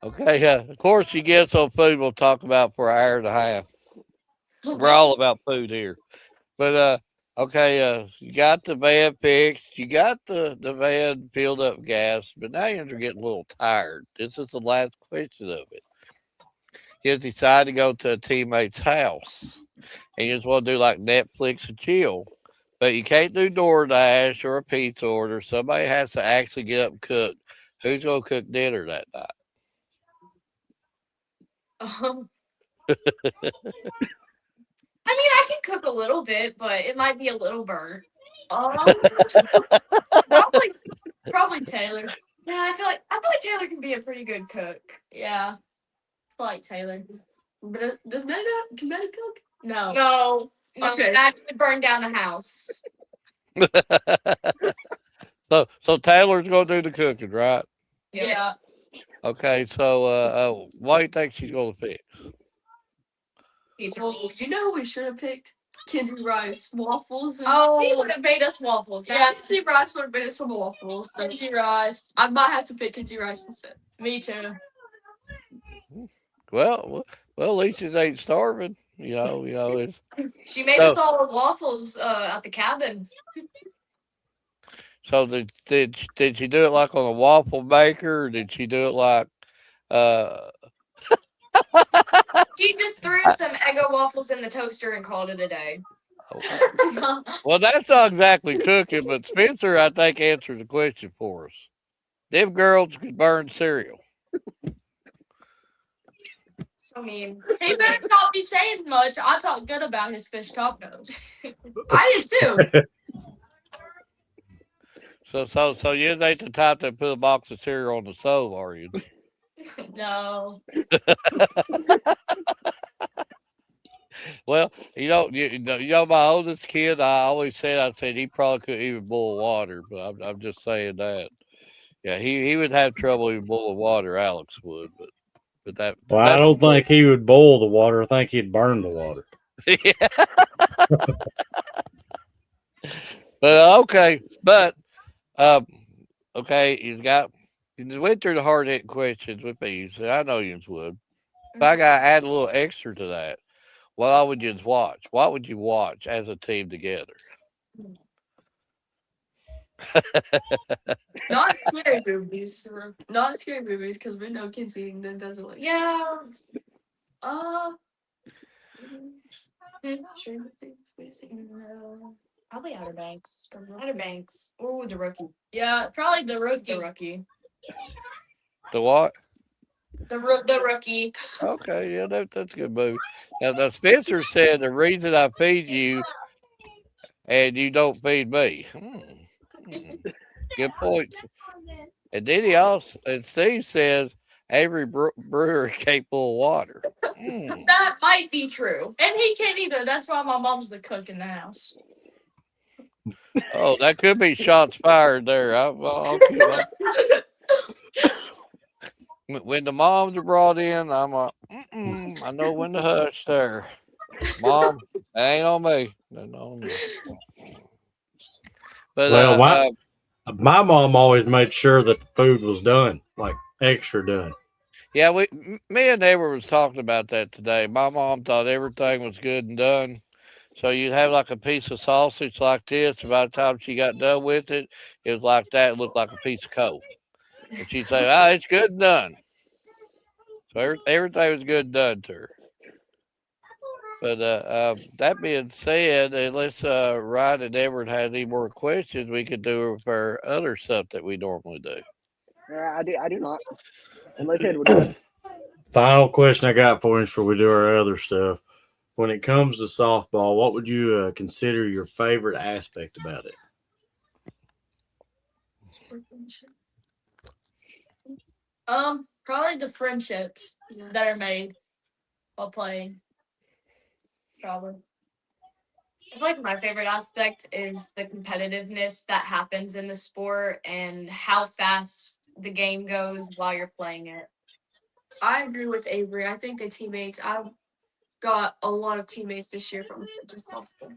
Okay, of course you get some food we'll talk about for an hour and a half. We're all about food here. But okay, you got the van fixed, you got the van filled up gas, but now you're getting a little tired. This is the last question of it. You decide to go to a teammate's house and you just want to do like Netflix and chill. But you can't do DoorDash or a pizza order. Somebody has to actually get up and cook. Who's going to cook dinner that night? I mean, I can cook a little bit, but it might be a little burnt. Probably Taylor. Yeah, I feel like Taylor can be a pretty good cook. Yeah, I like Taylor. But can Betty cook? No. Okay. That would burn down the house. So Taylor's going to do the cooking, right? Yeah. Okay, so what do you think she's going to fix? Well, you know who we should have picked? Kinsey Rice waffles. He would have made us waffles. Kinsey Rice would have made us some waffles. Kinsey Rice. I might have to pick Kinsey Rice instead. Me too. Well, at least it ain't starving. You know. It's, she made us all waffles at the cabin. So did she do it like on a waffle maker, or did she do it like? She just threw some Eggo waffles in the toaster and called it a day. Well, that's not exactly cooking, but Spencer, I think, answered the question for us. Them girls could burn cereal. So mean. He better not be saying much. I talk good about his fish tacos. I did too. So you ain't the type that put a box of cereal on the stove, are you? No. Well, you know, my oldest kid. I said he probably couldn't even boil water, but I'm just saying that. Yeah, he would have trouble even boiling water. Alex would, but Well, I that's don't think he would boil the water. I think he'd burn the water. yeah. But okay, but um, okay, he's went through the hard hitting questions with me. So I know you would. If I got to add a little extra to that, what all would you watch? What would you watch as a team together? Not scary movies. Not scary movies because we know kids eating them doesn't like. Yeah. Uh, Stranger Things. What do you think? No. Probably Outer Banks. Outer Banks. Oh, the rookie. Yeah, probably the rookie. The rookie. The what? The rookie. Okay, yeah, that's a good movie. Now Spencer said the reason I feed you and you don't feed me. Good points. And then and Steve says every brewer is capable of water. Hmm. That might be true. And he can't either. That's why my mom's the cook in the house. Oh, that could be shots fired there. When the moms are brought in, I'm like, I know when to hush there. Mom, that ain't on me. That ain't on me. But Well, my mom always made sure that the food was done, like extra done. yeah, me and neighbor was talking about that today. My mom thought everything was good and done. So you'd have like a piece of sausage like this. And by the time she got done with it, it was like that. It looked like a piece of coal. And she'd say, it's good and done. So everything was good and done to her. But that being said, unless Ryan and Edward has any more questions, we could do for other stuff that we normally do. I do not. Unless Edward does. Final question I got for you before we do our other stuff. When it comes to softball, what would you consider your favorite aspect about it? Probably the friendships that are made while playing. Probably. I feel like my favorite aspect is the competitiveness that happens in the sport and how fast the game goes while you're playing it. I agree with Avery. I think the teammates. I've got a lot of teammates this year from just softball.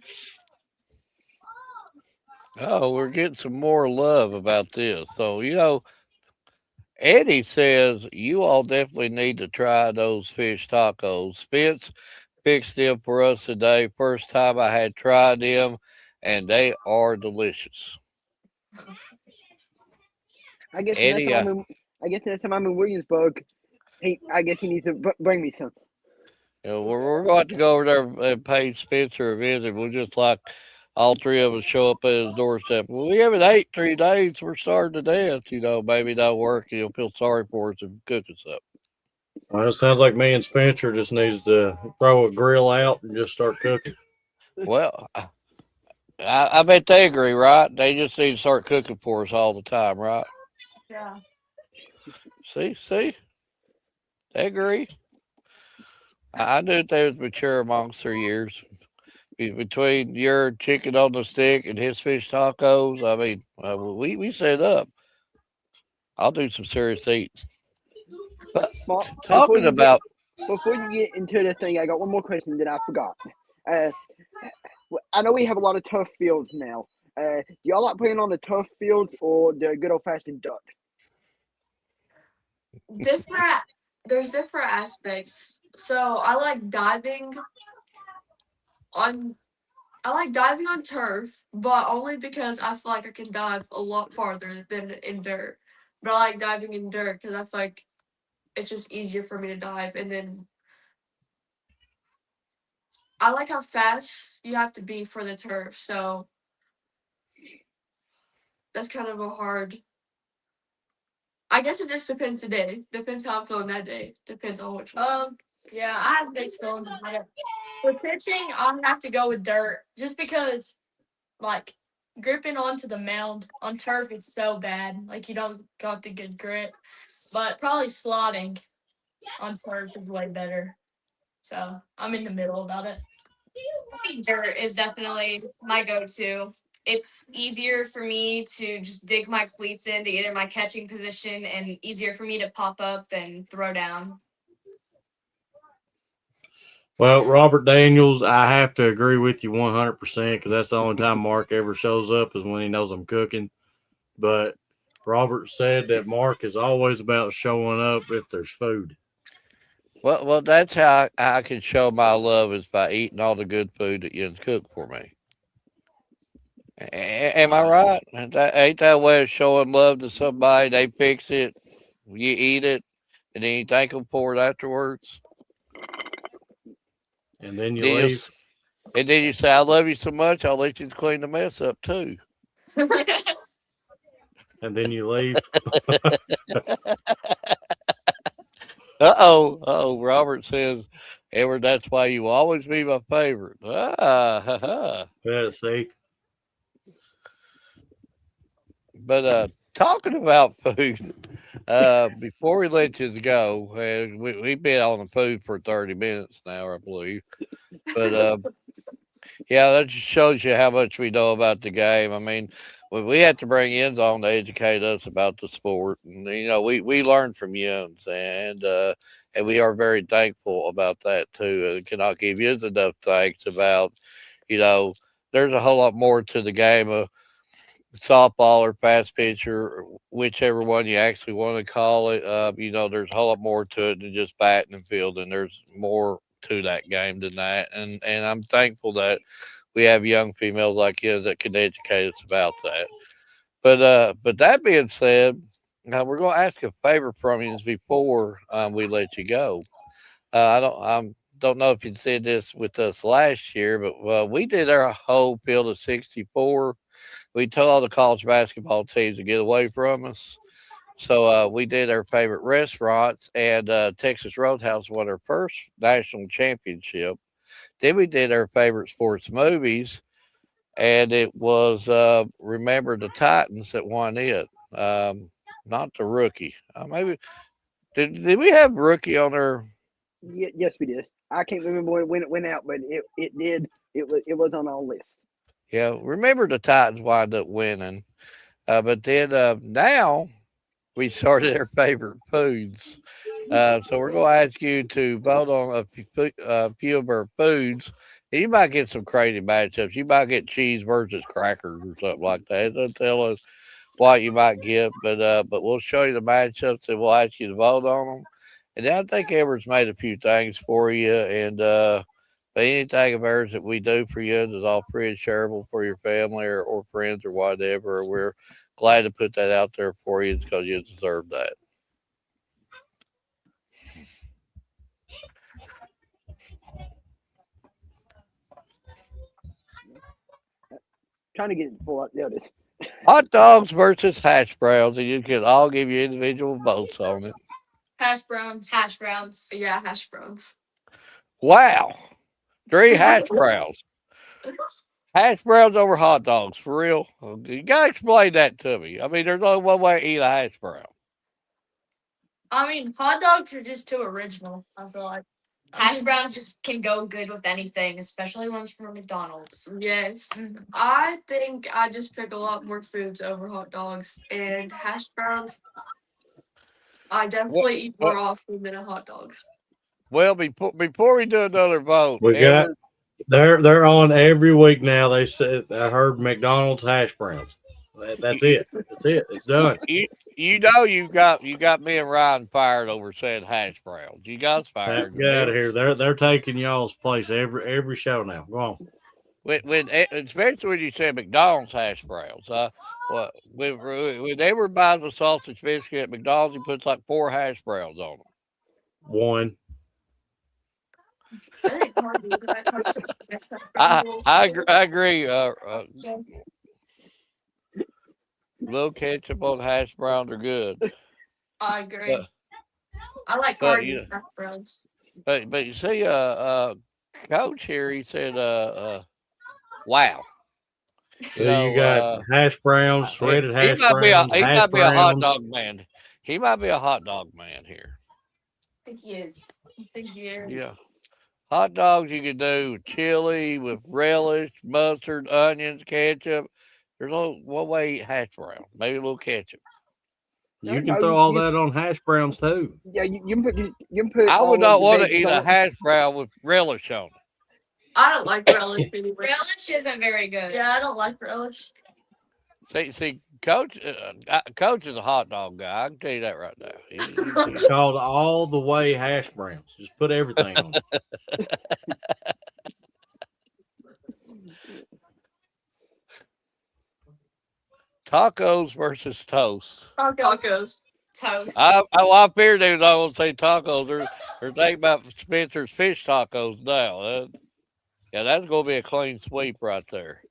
Oh, we're getting some more love about this. So, Eddie says you all definitely need to try those fish tacos. Spence fixed them for us today. First time I had tried them, and they are delicious. I guess the next Eddie, time I'm in Williamsburg, I guess he needs to bring me some. we're going to go over there and pay Spencer a visit. We'll just like all three of us show up at his doorstep. Well, we haven't ate 3 days. We're starving to death. Maybe not work. He'll feel sorry for us and cook us up. Well, it sounds like me and Spencer just needs to throw a grill out and just start cooking. Well, I bet they agree, right? They just need to start cooking for us all the time, right? Yeah. See, they agree. I knew they was mature amongst their years. Between your chicken on the stick and his fish tacos, I mean, we set up. I'll do some serious eating. But Mark, talking about, before you get into the thing, I got one more question that I forgot. Uh, I know we have a lot of tough fields now. Do y'all like playing on the tough fields or the good old fashioned dirt? Different. There's different aspects. So on. I like diving on turf, but only because I feel like I can dive a lot farther than in dirt. But I like diving in dirt because I feel like it's just easier for me to dive. And then I like how fast you have to be for the turf. So that's kind of a hard. I guess it just depends today. Depends how I'm feeling that day. Depends on which one. Yeah, I have mixed feelings about it. For pitching, I'll have to go with dirt just because, like, gripping onto the mound on turf is so bad. Like, you don't got the good grip. But probably slotting on turf is way better. So I'm in the middle about it. Dirt is definitely my go-to. It's easier for me to just dig my cleats into either my catching position and easier for me to pop up and throw down. Well, Robert Daniels, I have to agree with you 100% because that's the only time Mark ever shows up is when he knows I'm cooking. But Robert said that Mark is always about showing up if there's food. Well, that's how I can show my love is by eating all the good food that you cook for me. Am I right? Ain't that way of showing love to somebody? They fix it, you eat it, and then you thank them for it afterwards. And then you Then you, leave. and then you say, "I love you so much, I'll let you clean the mess up too." And then you leave. Robert says, Edward, that's why you will always be my favorite. Ah, ha, ha. Yeah, see. But talking about food, before we let you go, and we've been on the food for 30 minutes now, I believe. But yeah, that just shows you how much we know about the game. I mean, we have to bring Yens on to educate us about the sport, and we learn from Yens, and we are very thankful about that too. And cannot give Yens enough thanks about you know. There's a whole lot more to the game of softball or fast pitch or whichever one you actually want to call it. There's a whole lot more to it than just batting and fielding. There's more to that game than that, and I'm thankful that we have young females like you that can educate us about that. But that being said, now we're going to ask a favor from you before we let you go. Don't know if you did this with us last year, but we did our whole field of 64. We told all the college basketball teams to get away from us. So we did our favorite restaurants, and Texas Roadhouse won our first national championship. Then we did our favorite sports movies, and it was Remember the Titans that won it. Not the Rookie. Maybe did we have Rookie on there? Yes, we did. I can't remember when it went out, but it did. It was on our list. Yeah, Remember the Titans wound up winning. But then now we started our favorite foods. So we're going to ask you to vote on a few of our foods. And you might get some crazy matchups. You might get cheese versus crackers or something like that. They'll tell us what you might get, but we'll show you the matchups and we'll ask you to vote on them. And then I think Everett's made a few things for you, and but anything of ours that we do for you is all free and shareable for your family or friends or whatever. We're glad to put that out there for you because you deserve that. Trying to get it to pull out. There it is. Hot dogs versus hash browns, and you can all give you individual votes on it. Hash browns. Hash browns. Yeah, hash browns. Wow, three hash browns. Hash browns over hot dogs, for real? You gotta explain that to me. I mean, there's only one way to eat a hash brown. I mean, hot dogs are just too original, I feel like. Hash browns just can go good with anything, especially ones from McDonald's. Yes. I think I just pick a lot more foods over hot dogs, and hash browns I What? definitely eat more often than a hot dogs. Well, before we do another vote, We got they're on every week now. They said I heard McDonald's hash browns. That's it. That's it. It's done. you got me and Ryan fired over saying hash browns. You got us fired. Get out of here. They're taking y'all's place every show now. Go on. Especially when you said McDonald's hash browns. When they were buying the sausage biscuit at McDonald's, he puts like 4 hash browns on them. One. I agree. Little ketchup on hash browns are good. I agree. I like But Garden hash browns. but you see, Coach here, he said, wow. So you got hash browns, shredded hash browns, he hash might be a hot browns. dog man. He might be a hot dog man here. I think he is. I think he is. Yeah. Hot dogs you can do with chili, with relish, mustard, onions, ketchup. There's only one way to eat hash brown. Maybe a little ketchup. You can No, throw all that on hash browns too. yeah, you can put I would all of not the want to veggies eat on a it. hash brown with relish on it. I don't like relish anyway. Relish isn't very good. Yeah, I don't like relish. See, Coach is a hot dog guy. I can tell you that right now. It's called all the way hash browns. Just put everything on it. Tacos versus toast. Tacos. Toast. I figured they was all going to say tacos. They're thinking about Spencer's fish tacos now. Yeah, that's going to be a clean sweep right there.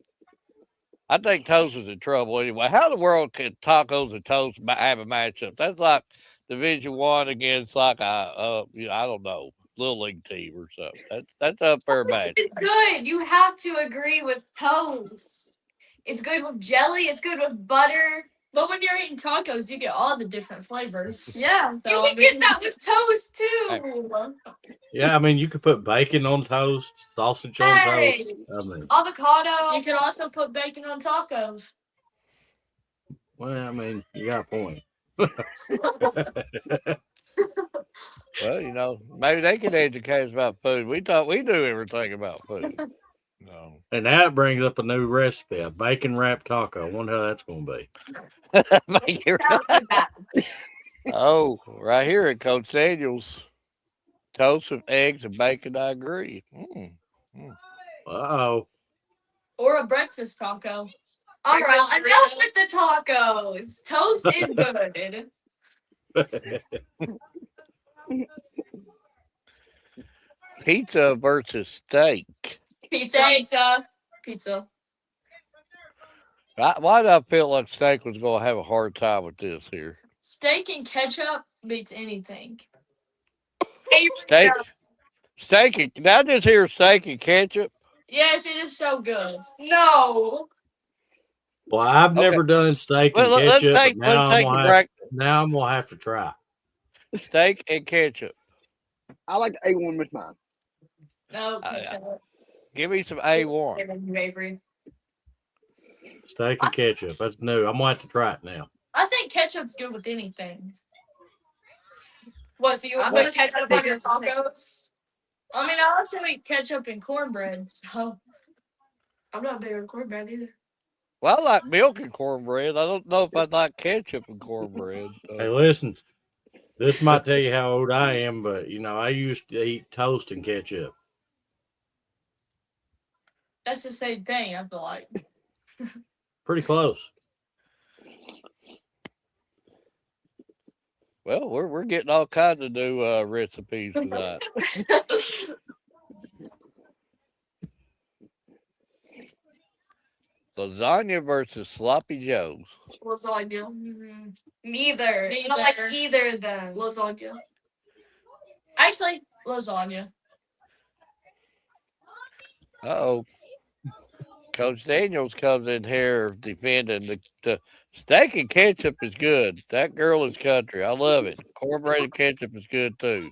I think toast is in trouble anyway. How in the world can tacos and toast have a matchup? That's like Division One against like I don't know, little league team or something. That's up there match. It's good. You have to agree with toast. It's good with jelly. It's good with butter. But when you're eating tacos, you get all the different flavors. Yeah, So, you can get that with toast too. Yeah, I mean, you could put bacon on toast, sausage on Hey, toast. I mean, avocado. You can also put bacon on tacos. well, I mean, you got a point. Well, maybe they can educate us about food. We thought we knew everything about food. No. And that brings up a new recipe, a bacon wrapped taco. I wonder how that's going to be. Oh, right here at Coach Daniels. Toast with eggs and bacon, I agree. Uh-oh. Or a breakfast taco. All right, enough with the tacos. Toast is good. Pizza versus steak. Pizza. Why did I feel like steak was going to have a hard time with this here? Steak and ketchup beats anything. Steak. Did I just hear steak and ketchup? Yes, it is so good. No. Well, I've never done steak and ketchup, but now I'm going to have to try. Steak and ketchup. I like A1 with mine. No, ketchup. Give me some A1. Steak and ketchup. That's new. I'm going to have to try it now. I think ketchup's good with anything. What, so you would put ketchup on your tacos? I mean, I also eat ketchup and cornbread, so I'm not big on cornbread either. Well, I like milk and cornbread. I don't know if I like ketchup and cornbread. Hey, listen. This might tell you how old I am, but, I used to eat toast and ketchup. That's the same thing, I feel like. Pretty close. Well, we're getting all kinds of new recipes tonight. Lasagna versus sloppy joes. Lasagna. Neither. I don't like either of them. Lasagna. Actually, lasagna. Uh-oh. Coach Daniels comes in here defending the steak and ketchup is good. That girl is country. I love it. Cornbread and ketchup is good too.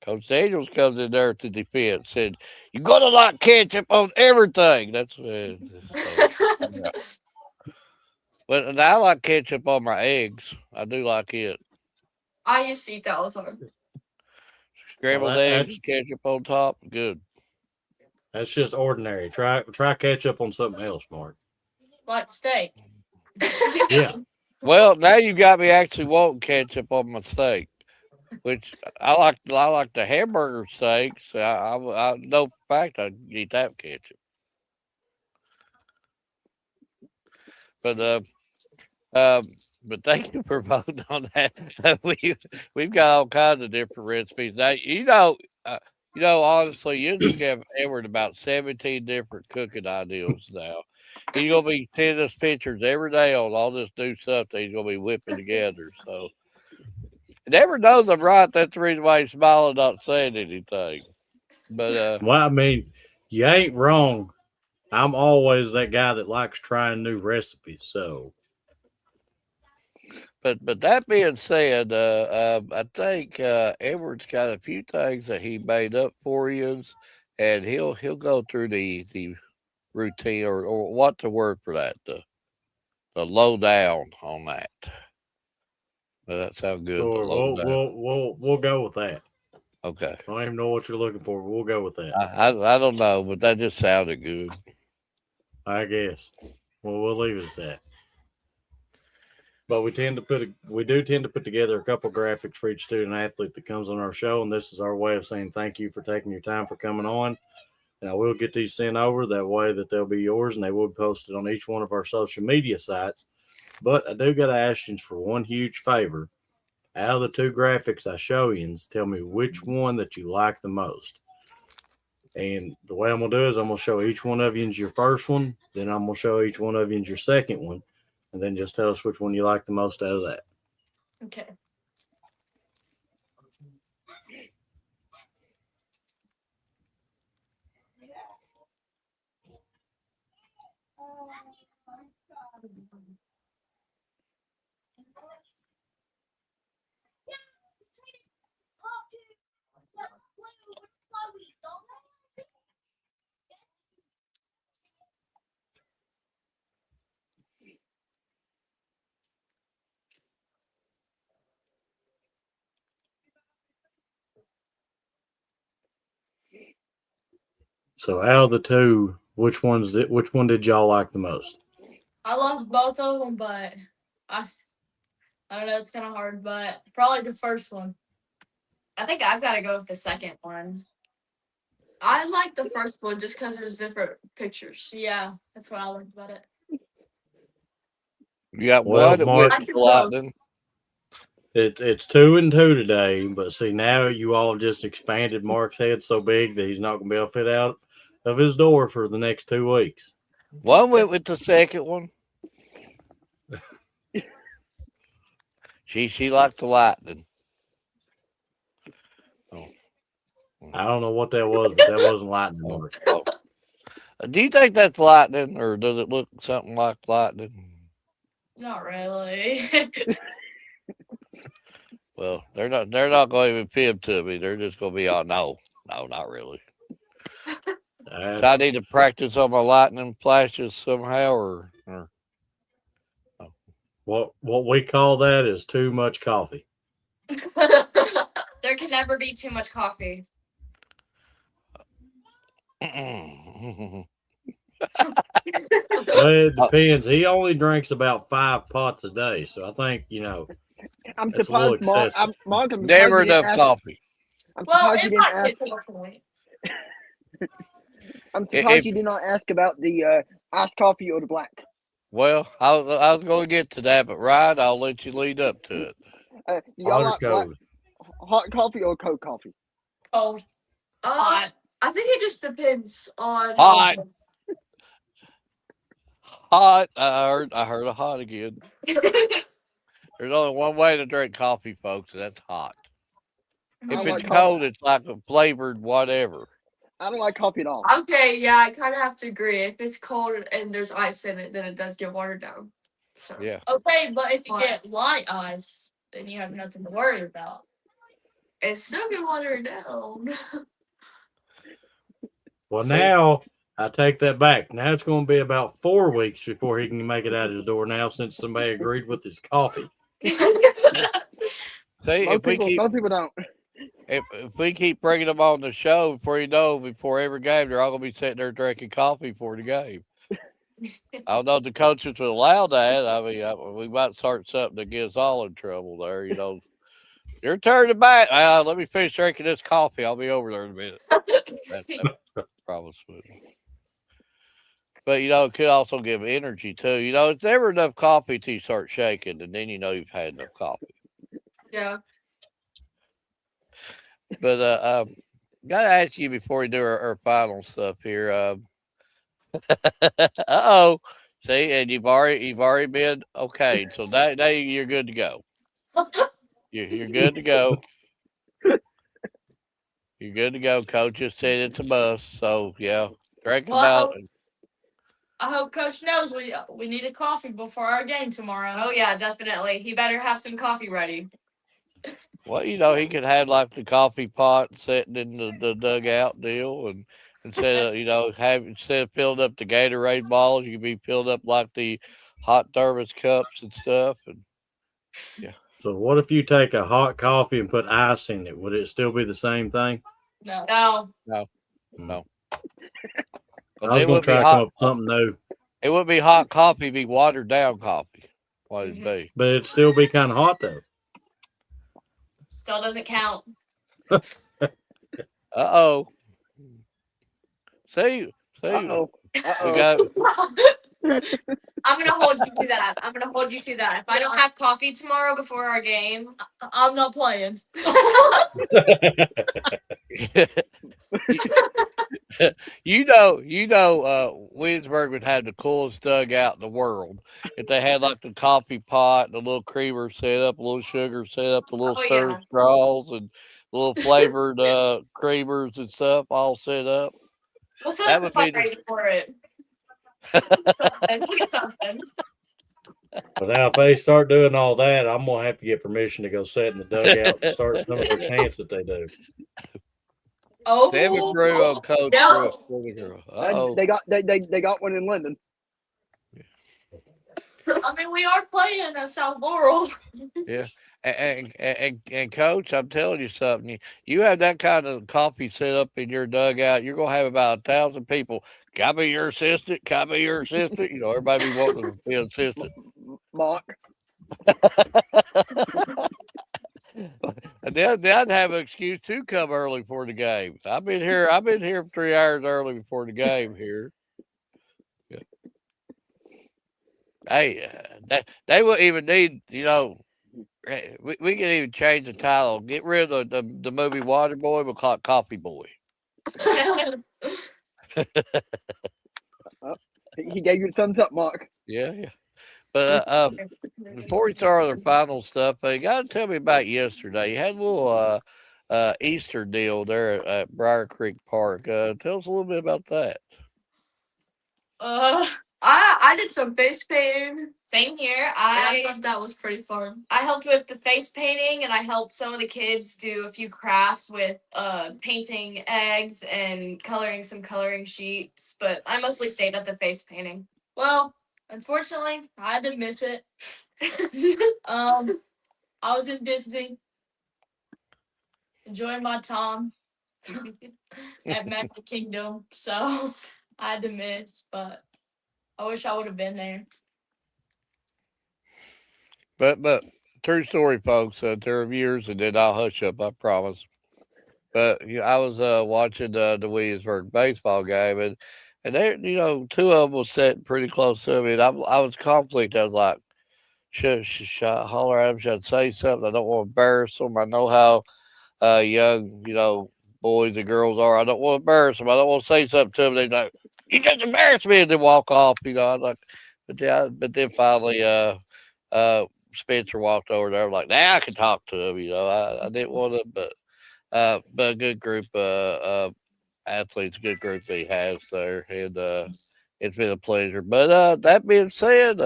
Coach Daniels comes in there to defend. Said, "You're gonna like ketchup on everything." That's yeah. But and I like ketchup on my eggs. I do like it. I used to eat that all the time. Scrambled eggs, ketchup on top, good. That's just ordinary. Try ketchup on something else, Mark. Like steak. Yeah. Well, now you got me actually wanting ketchup on my steak, which I like. I like the hamburger steaks. I know for a fact I'd eat that with ketchup. But thank you for voting on that. We've got all kinds of different recipes now. Honestly, you just have Edward about 17 different cooking ideas now. He's gonna be sending us pictures every day on all this new stuff that he's gonna be whipping together. So, and Edward knows I'm right. That's the reason why he's smiling, not saying anything. But well, I mean, you ain't wrong. I'm always that guy that likes trying new recipes. So, But that being said, I think Edward's got a few things that he made up for you, and he'll go through the routine or what the word for that the lowdown on that. Does that sound good? The Sure, lowdown. we'll go with that. Okay. I don't even know what you're looking for, but we'll go with that. I don't know, but that just sounded good. I guess. Well, we'll leave it at that. But we do tend to put together a couple graphics for each student athlete that comes on our show, and this is our way of saying thank you for taking your time for coming on. And I will get these sent over that way that they'll be yours, and they will be posted on each one of our social media sites. But I do got to ask you for one huge favor. Out of the two graphics I show you, tell me which one that you like the most. And the way I'm gonna do is I'm gonna show each one of you your first one, then I'm gonna show each one of you your second one, and then just tell us which one you like the most out of that. Okay. So out of the two, which one did y'all like the most? I love both of them, but I I don't know. It's kind of hard, but probably the first one. I think I've got to go with the second one. I like the first one just because there's different pictures. Yeah, that's what I liked about it. You got Well, one that Mark, went to lightning. it's 2-2 today, but see now you all just expanded Mark's head so big that he's not gonna be able to fit out of his door for the next 2 weeks. One went with the second one. She liked the lightning. Oh. I don't know what that was, but that wasn't lightning, Mark. Oh. Do you think that's lightning, or does it look something like lightning? Not really. Well, they're not. They're not going to even fib to me. They're just going to be all no, not really. So I need to practice on my lightning flashes somehow, or oh. What we call that is too much coffee. There can never be too much coffee. Well, it depends. He only drinks about 5 pots a day, so I think I'm that's a little surprised, Mark. excessive. Mark, I'm Never surprised you didn't enough ask. coffee. I'm well, surprised you it didn't might ask. get to a point. I'm surprised If you did not ask about the iced coffee or the black. well, I was going to get to that, but Ryan, I'll let you lead up to it. Do y'all Hot or like black, cold? hot coffee or cold coffee? Cold. I think it just depends on Hot, hot. I heard a hot again. There's only one way to drink coffee, folks, and that's hot. I If don't it's like coffee. cold, it's like a flavored whatever. I don't like coffee at all. Okay, yeah, I kind of have to agree. If it's cold and there's ice in it, then it does get watered down. So Yeah. Okay, but if you But- get light ice, then you have nothing to worry about. it's still gonna water it down. Well, now I take that back. Now it's going to be about 4 weeks before he can make it out of the door. Now, since somebody agreed with his coffee. See, Most people don't. if we keep bringing them on the show, before every game, they're all gonna be sitting there drinking coffee for the game. I don't know if the coaches would allow that. I mean, we might start something that gets all in trouble there. Your turn to bat. Let me finish drinking this coffee. I'll be over there in a minute. That promise would. But it could also give energy too. It's never enough coffee till you start shaking, and then you've had enough coffee. Yeah. But gotta ask you before we do our final stuff here. Uh-oh. See, and you've already been okay. So now you're good to go. You're good to go. You're good to go. Coach just said it's a must. So yeah, drink about. I hope Coach knows we need a coffee before our game tomorrow. Oh yeah, definitely. He better have some coffee ready. Well, he could have like the coffee pot sitting in the dugout deal, and instead of instead of filling up the Gatorade balls, you could be filled up like the hot thermos cups and stuff. And yeah, So what if you take a hot coffee and put ice in it? Would it still be the same thing? No. No. no, Hmm. no. I But was it gonna would be try to come hot. up with something new, It would be hot coffee. It'd be watered down coffee. What it'd be? but it'd still be kind of hot though. Still doesn't count. Oh. See, Uh-oh. we Uh-oh. got. I'm gonna hold you to that. I'm gonna hold you to that. If I don't have coffee tomorrow before our game, I'm not playing. Williamsburg would have the coolest dugout in the world if they had like the coffee pot, the little creamer set up, a little sugar set up, the little Oh, stir yeah. straws, and the little flavored creamers and stuff all set up. we'll set That up the would be pot the. ready for it. We'll get something. But now if they start doing all that, I'm gonna have to get permission to go sit in the dugout and start some of their chants that they do. Oh Sammy Brew on Coach No. Brew. Uh-oh. They got one in London. I mean, we are playing at South Laurel. Yeah. And Coach, I'm telling you something. You have that kind of coffee set up in your dugout, you're gonna have about 1,000 people. Can I be your assistant? Can I be your assistant? Everybody be wanting to be an assistant. Mark. And they'd have an excuse to come early for the game. I've been here 3 hours early before the game here. Yeah. Hey, they wouldn't even need, we can even change the title. Get rid of the movie Waterboy. We'll call it Coffee Boy. He gave you the thumbs up, Mark. Yeah. But before we start on the final stuff, you got to tell me about yesterday. You had a little Easter deal there at Briar Creek Park. Tell us a little bit about that. I did some face painting. Same here. I thought that was pretty fun. I helped with the face painting, and I helped some of the kids do a few crafts with painting eggs and coloring some coloring sheets. But I mostly stayed at the face painting. Well, unfortunately, I had to miss it. I was in Disney, enjoying my time at Magic Kingdom, so I had to miss. But I wish I would have been there. But true story, folks. There are viewers, and then I'll hush up. I promise. But I was watching the Williamsburg baseball game, and they, two of them was sitting pretty close to me, and I was conflict. I was like, should I holler at them? Should I say something? I don't want to embarrass them. I know how young, boys and girls are. I don't want to embarrass them. I don't want to say something to them. They're like, you just embarrassed me, and then walk off. I was like, but then finally, Spencer walked over there. I'm like, now I can talk to him. I didn't want to, but a good group athletes, good group that he has there, and it's been a pleasure. But that being said,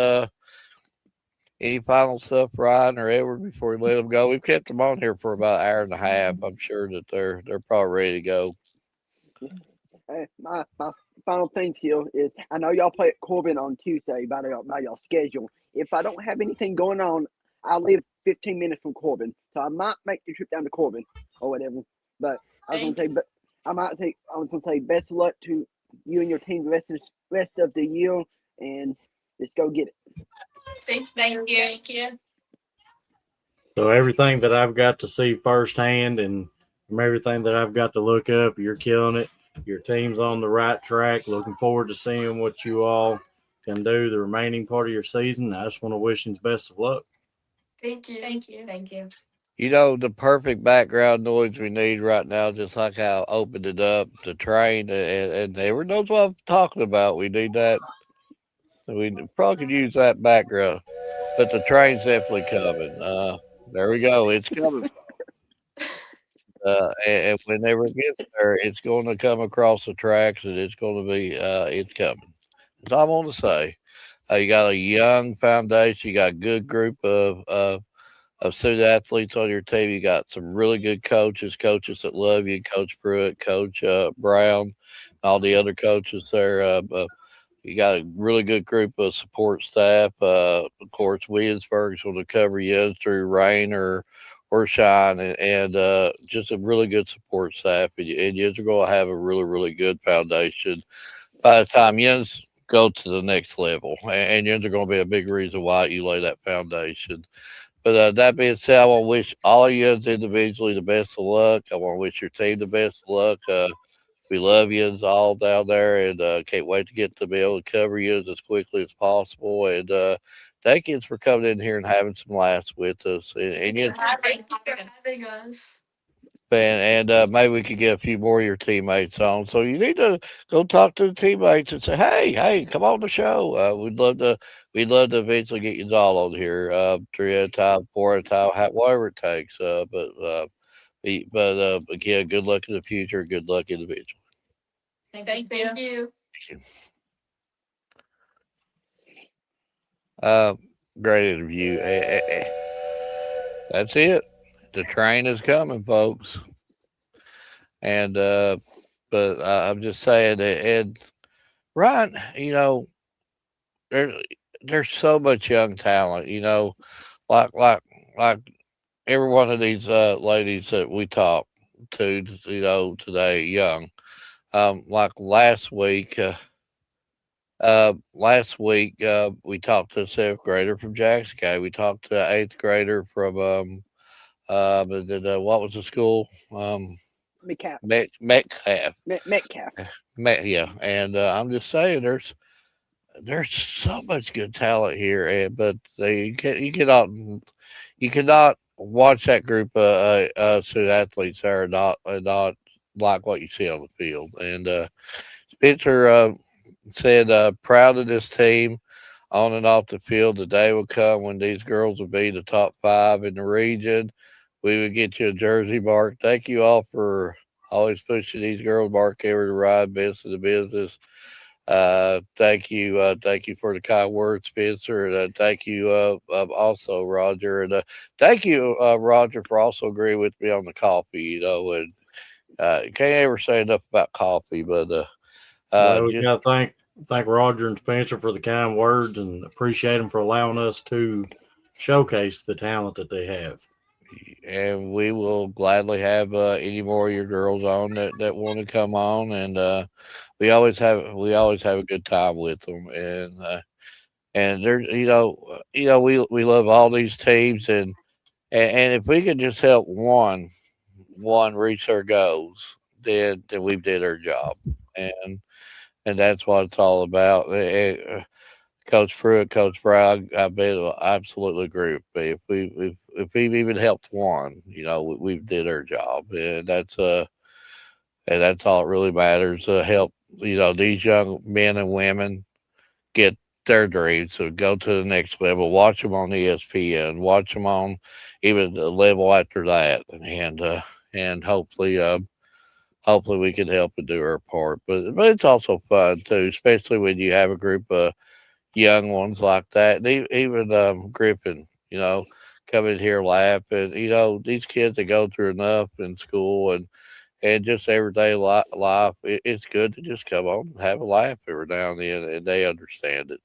any final stuff, Ryan or Edward, before we let them go? We've kept them on here for about an hour and a half. I'm sure that they're probably ready to go. My final thing to you is I know y'all play at Corbin on Tuesday by y'all schedule. If I don't have anything going on, I'll leave 15 minutes from Corbin, so I might make the trip down to Corbin or whatever. But I was gonna say best of luck to you and your team the rest of the year, and just go get it. Thank you. So everything that I've got to see firsthand, and from everything that I've got to look up, you're killing it. Your team's on the right track. Looking forward to seeing what you all can do the remaining part of your season. I just want to wish you the best of luck. Thank you. Thank you. The perfect background noise we need right now, just like how I opened it up, the train, and everyone knows what I'm talking about. We need that. We probably could use that background, but the train's definitely coming. There we go. It's coming. And whenever it gets there, it's going to come across the tracks, and it's going to be, it's coming. That's all I'm going to say. You got a young foundation. You got a good group of student athletes on your team. You got some really good coaches that love you. Coach Pruitt, Coach Brown, all the other coaches there. You got a really good group of support staff. Of course, Williamsburg's going to cover you through rain or shine, and just a really good support staff. And you're going to have a really, really good foundation by the time you go to the next level. And you're going to be a big reason why you lay that foundation. But that being said, I want to wish all of you individually the best of luck. I want to wish your team the best of luck. We love you all down there, and can't wait to get to be able to cover you as quickly as possible. And thank you for coming in here and having some laughs with us. And you, Thank you for having us. and maybe we could get a few more of your teammates on. So you need to go talk to the teammates and say, "Hey, come on the show. We'd love to eventually get you all on here, three at a time, four at a time, whatever it takes. But again, good luck in the future. Good luck individually. Thank you. Uh, Great interview. That's it. The train is coming, folks. And but I'm just saying that, and Ryan, there there's so much young talent. Like like like every one of these ladies that we talked to, today, young. Like last week we talked to a seventh grader from Jackson County. We talked to an eighth grader from what was the school? Metcalf. Metcalf. Metcalf. Yeah, and I'm just saying, there's so much good talent here, and but you cannot watch that group of student athletes there and not like what you see on the field. And Spencer said, proud of this team on and off the field. The day will come when these girls will be the top five in the region. We would get you a jersey, Mark. Thank you all for always pushing these girls, Mark, ever to ride best of the business. Thank you for the kind words, Spencer, and thank you also, Roger, and thank you, Roger, for also agreeing with me on the coffee. And you can't ever say enough about coffee, but Well, we just got to thank Roger and Spencer for the kind words and appreciate them for allowing us to showcase the talent that they have. and we will gladly have any more of your girls on that want to come on, and we always have a good time with them, and there's we love all these teams, and if we could just help one reach their goals, then we did our job, and and that's what it's all about. Coach Pruitt, Coach Brown, I bet will absolutely agree with me. If we've even helped one, we've did our job, and that's all that really matters. Help these young men and women get their dreams to go to the next level. Watch them on ESPN. Watch them on even the level after that, and hopefully we can help and do our part. But it's also fun too, especially when you have a group of young ones like that. And even Griffin, come in here laughing. These kids that go through enough in school and just everyday life. It's good to just come on and have a laugh every now and then, and they understand it.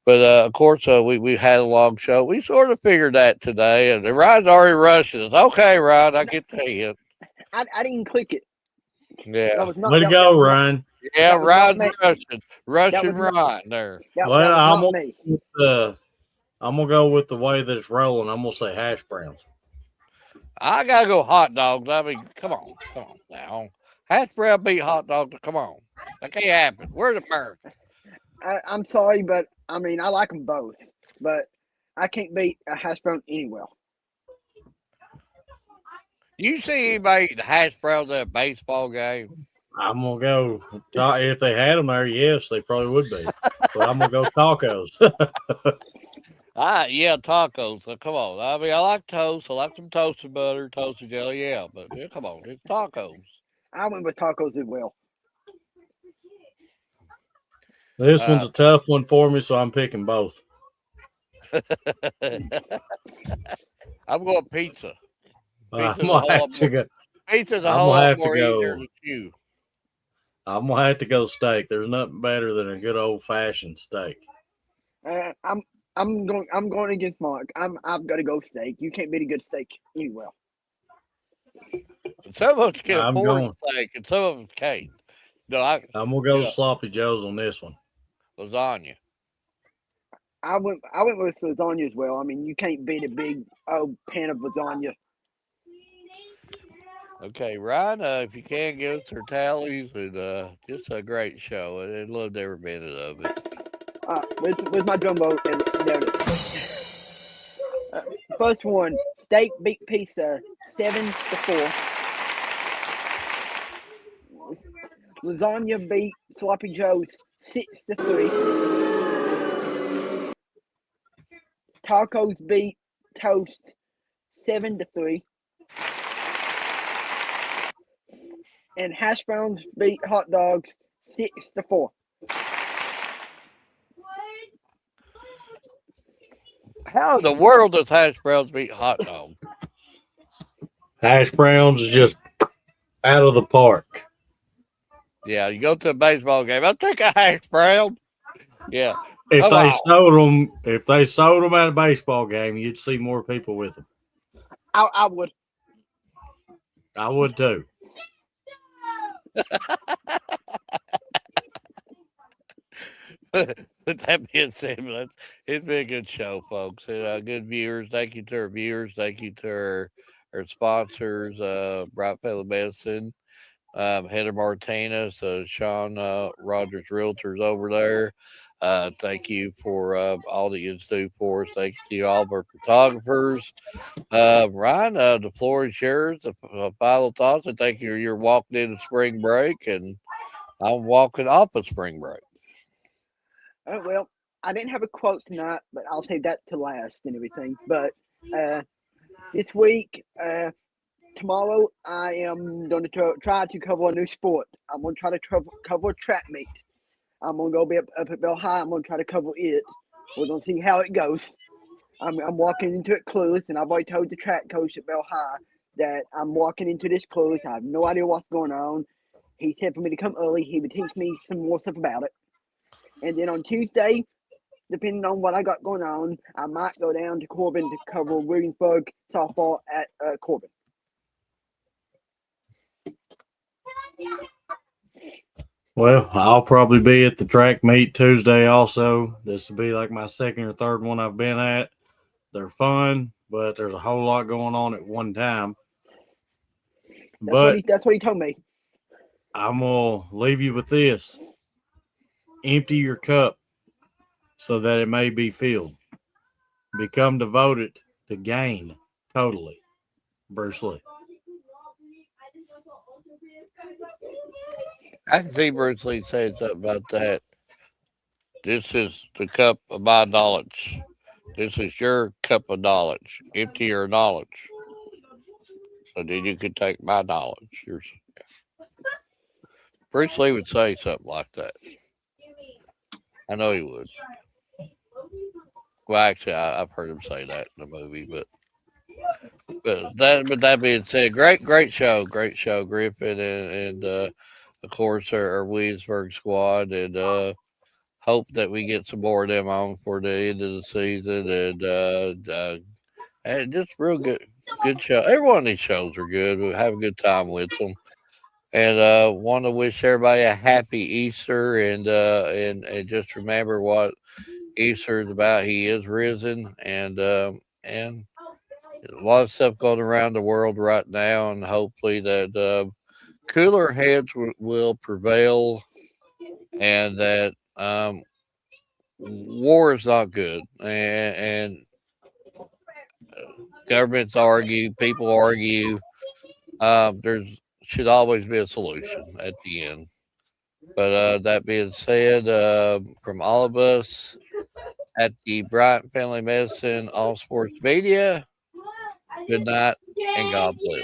But of course, we had a long show. We sort of figured that today, and Ryan's already rushing us. Okay, Ryan, I get the hint. I didn't click it. That Yeah, was not Way to that, that go, was not Ryan. yeah, that was not Ryan's me. That rushing was not Ryan there. Well, that was not me. I'm gonna go with the way that it's rolling. I'm gonna say hash browns. I gotta go hot dogs. I mean, come on now. Hash brown beat hot dog. Come on, that can't happen. Where's America? I'm sorry, but I mean I like them both, but I can't beat a hash brown anywhere. You see anybody eating hash browns at a baseball game? I'm gonna go. If they had them there, yes, they probably would be. But I'm gonna go tacos. Yeah, tacos. So come on. I mean, I like toast. I like some toasted butter, toasted jelly. Yeah, but yeah, come on, it's tacos. I went with tacos as well. This one's a tough one for me, so I'm picking both. I'm going pizza. I'm Pizza's a gonna whole have lot to more. go. Pizza's a I'm whole gonna lot have to more easier go. to chew. I'm gonna have to go steak. There's nothing better than a good old fashioned steak. I'm going against Mark. I've got to go steak. You can't beat a good steak anywhere. Some of us can I'm afford going. steak, and some of them can't. No, I'm gonna go sloppy joes on this one. lasagna. I went with lasagna as well. I mean, you can't beat a big pan of lasagna. Okay, Ryan, if you can give us our tallies, and just a great show, and loved every minute of it. With my jumbo and there it is. First one, steak beat pizza 7-4. Lasagna beat sloppy joes 6-3. Tacos beat toast 7-3. And hash browns beat hot dogs 6-4. How in the world does hash browns beat hot dog? Hash browns is just out of the park. Yeah, you go to a baseball game. I'll take a hash brown. Yeah, If come they on. sold them at a baseball game, you'd see more people with them. I would. I would too. With that being said, it's been a good show, folks. And good viewers. Thank you to our viewers. Thank you to our sponsors, Bryant Family Medicine, Heather Martinez, Sean Rogers Realtors over there. Thank you for all that you do for us. Thank you to all of our photographers. Ryan, the floor is yours. The final thoughts. I think you're walking into spring break, and I'm walking off of spring break. Oh, well, I didn't have a quote tonight, but I'll save that to last and everything. But this week, tomorrow, I am going to try to cover a new sport. I'm going to try to cover a track meet. I'm going to go up at Bell High. I'm going to try to cover it. We're going to see how it goes. I'm walking into it clueless, and I've already told the track coach at Bell High that I'm walking into this clueless. I have no idea what's going on. He said for me to come early. He would teach me some more stuff about it. And then on Tuesday, depending on what I got going on, I might go down to Corbin to cover Williamsburg softball at Corbin. Well, I'll probably be at the track meet Tuesday also. This will be like my second or third one I've been at. They're fun, but there's a whole lot going on at one time. That's what he told me. I'm going to leave you with this. Empty your cup so that it may be filled. Become devoted to gain totally. Bruce Lee. I can see Bruce Lee saying something about that. This is the cup of my knowledge. This is your cup of knowledge. Empty your knowledge. So then you can take my knowledge. Bruce Lee would say something like that. I know he would. Well, actually, I've heard him say that in the movie, but that being said, great show, Griffin, and of course our Williamsburg squad, and hope that we get some more of them on for the end of the season, and just real good show. Every one of these shows are good. We have a good time with them. And want to wish everybody a happy Easter, and just remember what Easter is about. He is risen, and a lot of stuff going around the world right now, and hopefully that cooler heads will prevail, and that war is not good, and governments argue, people argue. There's should always be a solution at the end. But that being said, from all of us at the Bryant Family Medicine All Sports Media, good night and God bless.